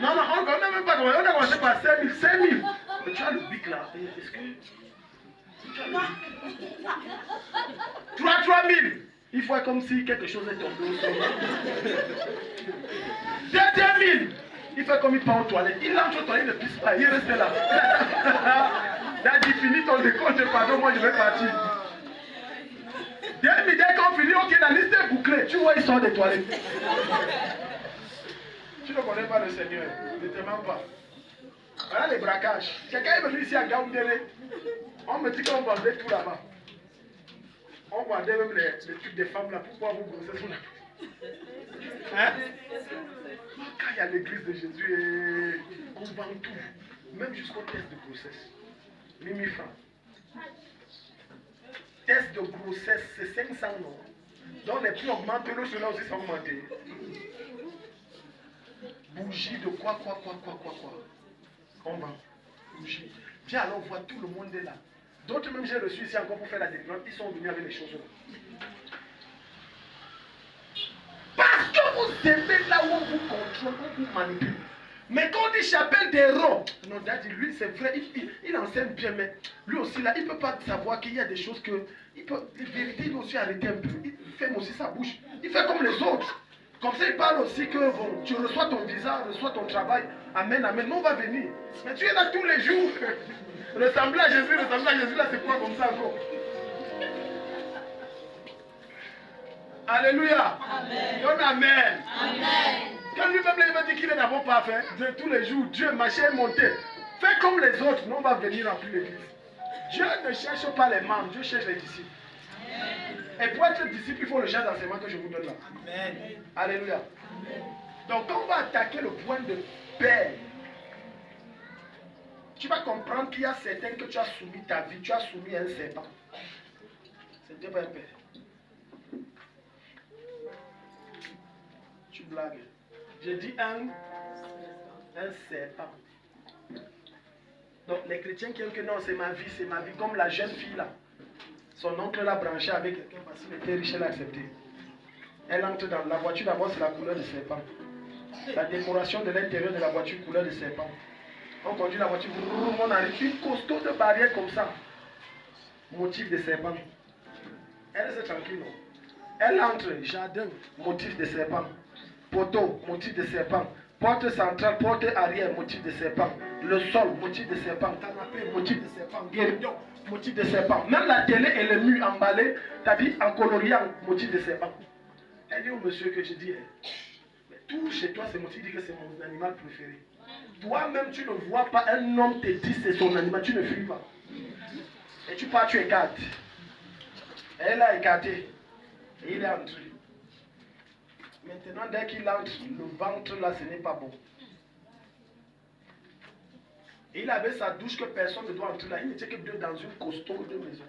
Non, on n'a même pas commencé. On a commencé par 5000. Mais tu as le bic là. Est-ce que. Tu as le bic 3000. Il faut comme si quelque chose est tombé au sol. 2000. Il fait comme il part aux toilettes. Il entre aux toilettes, il ne pisse pas. Il reste là. Là, dit fini ton décompte, pardon, moi je vais partir. Dès qu'on finit, ok, la liste est bouclée. Tu vois, il sort des toilettes. Tu ne connais pas le Seigneur. Ne te mens pas. Voilà les braquages. Quelqu'un est venu ici à Gaoundéré. On me dit qu'on vendait tout là-bas. On vendait même les trucs des femmes là. Pourquoi vous grossez son hein? Quand il y a l'église de Jésus, on vend tout. Même jusqu'au test de grossesse. 1000 francs. Test de grossesse, c'est 500 non. Donc les prix augmentent, nous ceux-là aussi sont augmentés. Bougie de quoi. On vend. Bougie. Viens alors voir, tout le monde est là. D'autres même j'ai reçu ici encore pour faire la délivrance, ils sont venus avec les choses là. Parce que vous aimez là où on vous contrôle, on vous manipule. Mais quand on dit chapelle des ronds, non, daddy, lui c'est vrai, il enseigne bien, mais lui aussi là, il ne peut pas savoir qu'il y a des choses que, les vérités, il doit aussi arrêter un peu. Il ferme aussi sa bouche. Il fait comme les autres. Comme ça, il parle aussi que bon, tu reçois ton visa, reçois ton travail. Amen, amen. Mais on va venir. Mais tu es là tous les jours. Ressembler à Jésus, là, c'est quoi comme ça encore? Alléluia. Amen. Donne amen. Amen. Quand lui-même il va dire qu'il est d'abord parfait, de tous les jours, Dieu, ma chair est montée. Fais comme les autres, nous on va venir remplir l'église. Dieu ne cherche pas les membres, Dieu cherche les disciples. Et pour être disciple, il faut le genre d'enseignement que je vous donne là. Amen. Alléluia. Amen. Donc quand on va attaquer le point de paix, tu vas comprendre qu'il y a certains que tu as soumis ta vie, tu as soumis un serpent. C'était pas un père. Tu blagues. J'ai dit un serpent. Donc les chrétiens qui aiment que non, c'est ma vie, comme la jeune fille là. Son oncle l'a branché avec quelqu'un parce qu'il était riche, elle a accepté. Elle entre dans la voiture, d'abord c'est la couleur de serpent. La décoration de l'intérieur de la voiture, couleur de serpent. On conduit la voiture, on arrive, une costaud de barrière comme ça. Motif de serpent. Elle reste tranquille, non? Elle entre, jardin, motif de serpent. Poteau, motif de serpent. Porte centrale, porte arrière, motif de serpent. Le sol, motif de serpent. Canapé, motif de serpent. Guérillon, motif de serpent. Même la télé et le mur emballé, c'est-à-dire en coloriant, motif de serpent. Elle dit au monsieur que je dis, mais tout chez toi, c'est motif, dit que c'est mon animal préféré. Toi-même, tu ne vois pas un homme te dit c'est son animal, tu ne fuis pas. Et tu pars, tu écartes. Elle a écarté. Et il est entré. Maintenant, dès qu'il entre, le ventre là, ce n'est pas bon. Et il avait sa douche que personne ne doit entrer là. Il n'était que deux dans une costaud de maison.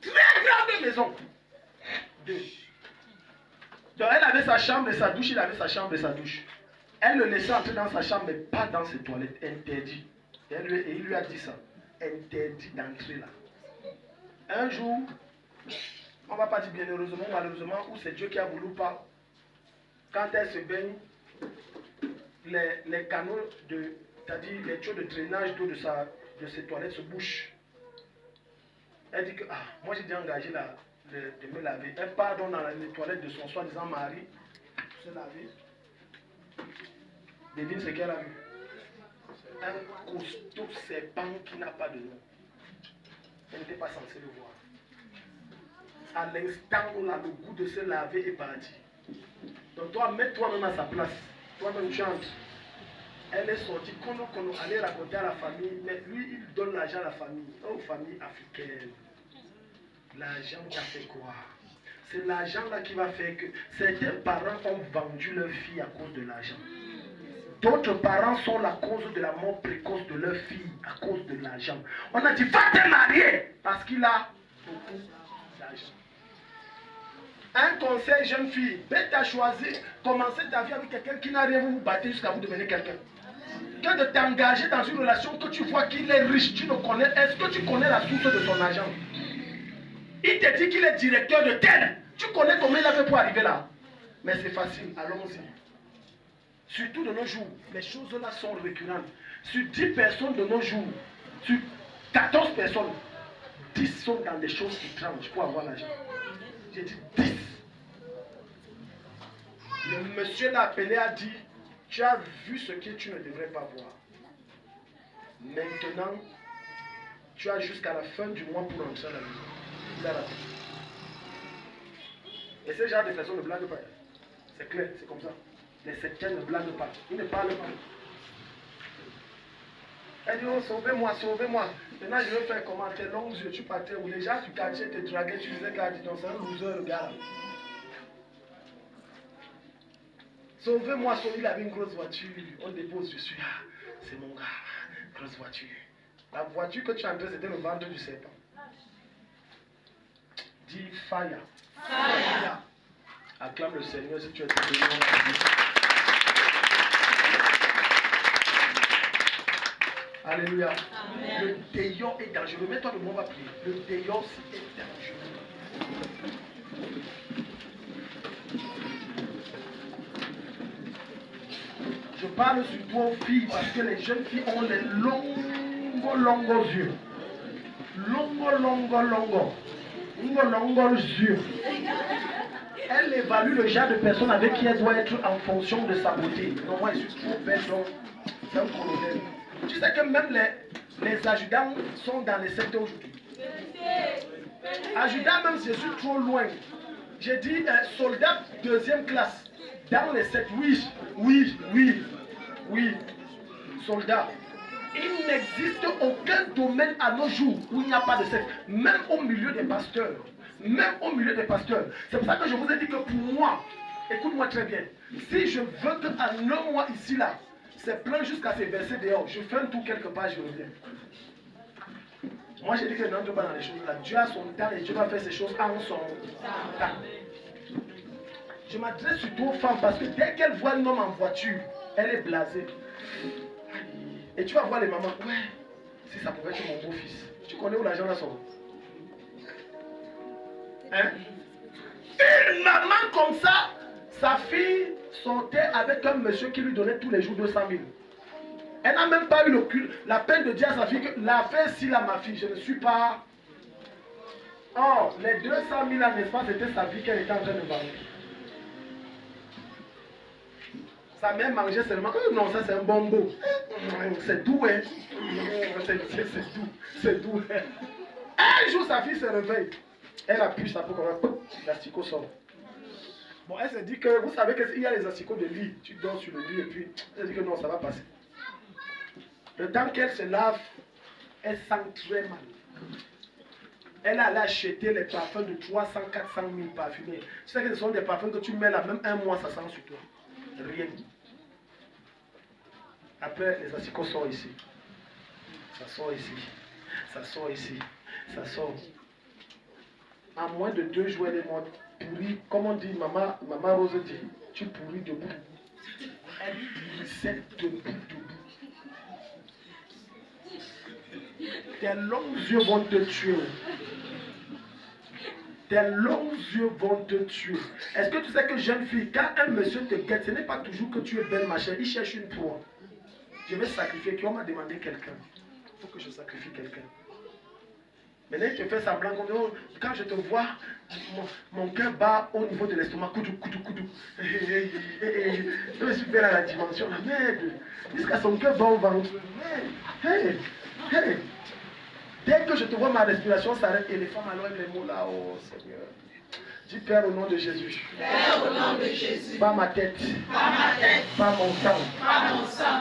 Très grande maison. Deux. Donc elle avait sa chambre et sa douche, il avait sa chambre et sa douche. Elle le laissait entrer dans sa chambre, mais pas dans ses toilettes. Interdit. Et il lui a dit ça. Interdit d'entrer là. Un jour, on ne va pas dire bien heureusement, malheureusement, ou c'est Dieu qui a voulu pas. Quand elle se baigne, les canaux c'est-à-dire les tuyaux de drainage d'eau de ses toilettes se bouchent. Elle dit que, moi j'ai déjà engagé de me laver. Elle part dans les toilettes de son soi-disant mari, se laver. Devine ce qu'elle a vu. Un costaud serpent qui n'a pas de nom. Elle n'était pas censée le voir. À l'instant où là, le goût de se laver est parti. Donc toi, mets toi-même à sa place. Toi-même, tu entres. Elle est sortie. Qu'on allait raconter à la famille. Mais lui, il donne l'argent à la famille. Aux familles africaines. L'argent qui a fait quoi? C'est l'argent là qui va faire que certains parents ont vendu leur fille à cause de l'argent. D'autres parents sont la cause de la mort précoce de leur fille à cause de l'argent. On a dit, va te marier parce qu'il a beaucoup d'argent. Un conseil, jeune fille, bête à choisir, commencez ta vie avec quelqu'un qui n'a rien, vous vous battez jusqu'à vous devenir quelqu'un. Que de t'engager dans une relation que tu vois qu'il est riche, tu ne connais, est-ce que tu connais la source de son argent? Il te dit qu'il est directeur de tel. Tu connais comment il a fait pour arriver là? Mais c'est facile, allons-y. Surtout de nos jours, les choses là sont récurrentes. Sur 10 personnes de nos jours, sur 14 personnes, 10 sont dans des choses étranges pour avoir l'argent. J'ai dit 10. Le monsieur l'a appelé, a dit, tu as vu ce que tu ne devrais pas voir. Maintenant, tu as jusqu'à la fin du mois pour rentrer à la maison. Il a raté. Et ce genre de personnes ne blaguent pas. C'est clair, c'est comme ça. Les sectaires ne blaguent pas. Ils ne parlent pas. Elle dit, oh, sauvez-moi, sauvez-moi. Maintenant, je veux faire comment? Tes longs yeux, tu partais où les gens du quartier te draguaient, tu disais qu'à dire, non, c'est un loser, le gars là. Sauvez-moi, il avait une grosse voiture. On dépose, je suis là. C'est mon gars, grosse voiture. La voiture que tu entrais, c'était le ventre du serpent. Dis fire. Fire. Acclame le Seigneur si tu es béni. Alléluia. Amen. Le déyon est dangereux. Mets-toi de moi, on va prier. Le déyon aussi est dangereux. Je parle surtout aux filles parce que les jeunes filles ont les longs yeux. Longs yeux. Elle évalue le genre de personne avec qui elle doit être en fonction de sa beauté. Non, moi, je suis trop belle, donc c'est un colonel. Tu sais que même les adjudants sont dans les secteurs aujourd'hui. Adjudant, même si je suis trop loin. J'ai dit soldat deuxième classe. Dans les sectes, oui. Soldat. Il n'existe aucun domaine à nos jours où il n'y a pas de secte. Même au milieu des pasteurs. C'est pour ça que je vous ai dit que pour moi, écoute-moi très bien, si je veux qu'en un mois ici, là, c'est plein jusqu'à ces versets dehors, je fais un tour quelque part, je reviens. Moi, j'ai dit que n'entre pas dans les choses là. Dieu a son temps et Dieu va faire ces choses en son temps. Je m'adresse surtout aux femmes parce que dès qu'elles voient un homme en voiture, elle est blasée. Et tu vas voir les mamans, ouais, si ça pouvait être mon beau-fils. Tu connais où l'argent là sort? Hein? Une maman comme ça, sa fille sortait avec un monsieur qui lui donnait tous les jours 200 000. Elle n'a même pas eu la peine de dire à sa fille que l'affaire si là ma fille, je ne suis pas... Oh, les 200 000 là, n'est-ce pas, c'était sa vie qu'elle était en train de vendre. Sa mère mangeait seulement. Non, ça c'est un bonbon. C'est doux, hein. C'est doux. Un jour, sa fille se réveille. Elle appuie sa peau comme ça. L'asticot sort. Bon, elle se dit que, vous savez qu'il y a les asticots de lit. Tu dors sur le lit et puis elle se dit que non, ça va passer. Le temps qu'elle se lave, elle sent très mal. Elle a allé acheter les parfums de 300, 400 000 parfumés. Tu sais que ce sont des parfums que tu mets là, même un mois, ça sent sur toi. Rien. Après, les asticots sortent ici. Ça sort ici. Ça sort ici. Ça sort. En moins de 2 jours, elle est morte. Pourrie. Comme on dit, maman Rose dit, tu pourris debout. Elle pourrissait debout. Tes longs yeux vont te tuer. Tes longs yeux vont te tuer. Est-ce que tu sais que jeune fille, quand un monsieur te guette, ce n'est pas toujours que tu es belle, machin. Il cherche une proie. Je vais sacrifier. Qui on m'a demandé quelqu'un. Il faut que je sacrifie quelqu'un. Maintenant, il te fait semblant. Quand je te vois, mon cœur bat au niveau de l'estomac. Coudou. Je me suis fait à la dimension. Merde. Jusqu'à son cœur bat au ventre. Hey. Dès que je te vois, ma respiration s'arrête et les femmes alors les mots là, oh Seigneur. Dis Père au nom de Jésus. Père au nom de Jésus. Pas ma tête. Pas mon sang.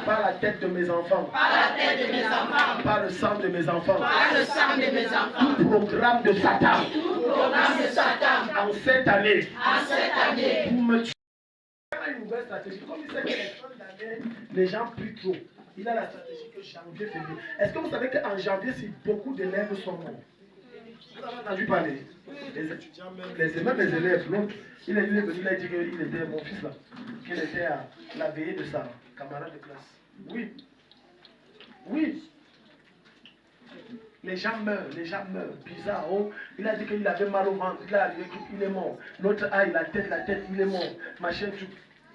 Pas la tête de mes enfants. Pas le sang de mes enfants. Tout programme de Satan. En cette année. Pour me tuer. Il a une nouvelle stratégie. Comme il sait que les fins d'année, les gens prient trop. Il a la stratégie que janvier, février. Est-ce que vous savez qu'en janvier, si beaucoup d'élèves sont morts? Vous avez entendu parler? Les étudiants, même les élèves. L'autre, il est venu, il a dit qu'il était mon fils là. Qu'il était à la veillée de sa camarade de classe. Oui. Les gens meurent. Bizarre. Oh, il a dit qu'il avait mal au ventre. Il est mort. L'autre aille, la tête, il est mort. Machin, tout.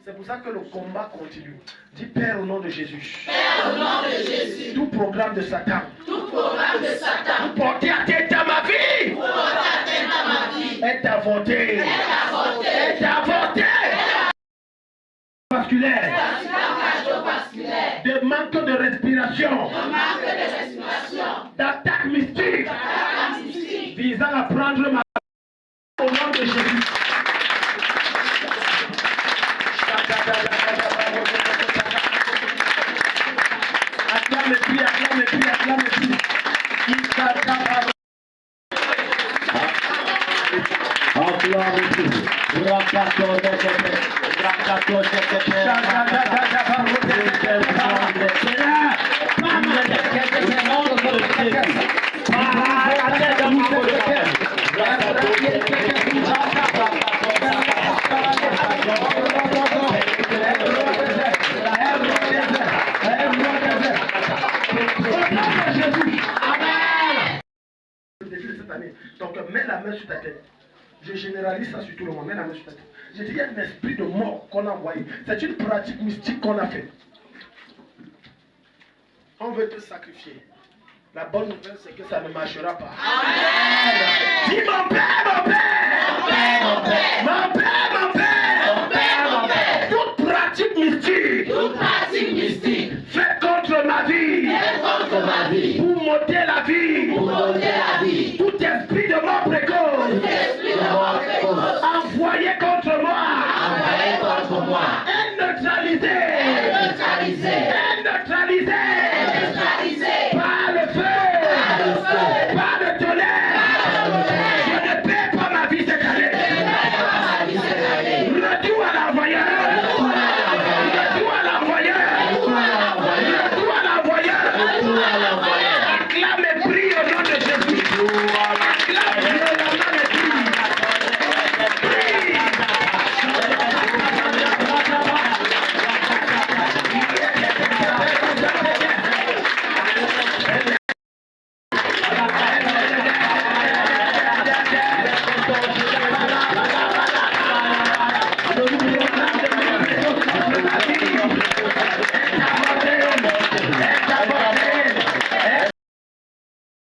C'est pour ça que le combat continue. Dis Père au nom de Jésus. Père au nom de Jésus. Tout programme de Satan. Tout programme de Satan. Vous portez atteinte à ma vie. Pour porter atteinte à ma vie. Est avorté. Est avorté. Vasculaire. De manque de respiration. D'attaque mystique. Visant à prendre ma vie. Au nom de Jésus. Cette année. Donc mets la main sur ta tête. Je généralise ça sur tout le monde. Mets la main sur ta tête. J'ai dit, il y a un esprit de mort qu'on a envoyé. C'est une pratique mystique qu'on a fait. On veut te sacrifier. La bonne nouvelle, c'est que ça ne marchera pas. Amen. Dis mon père,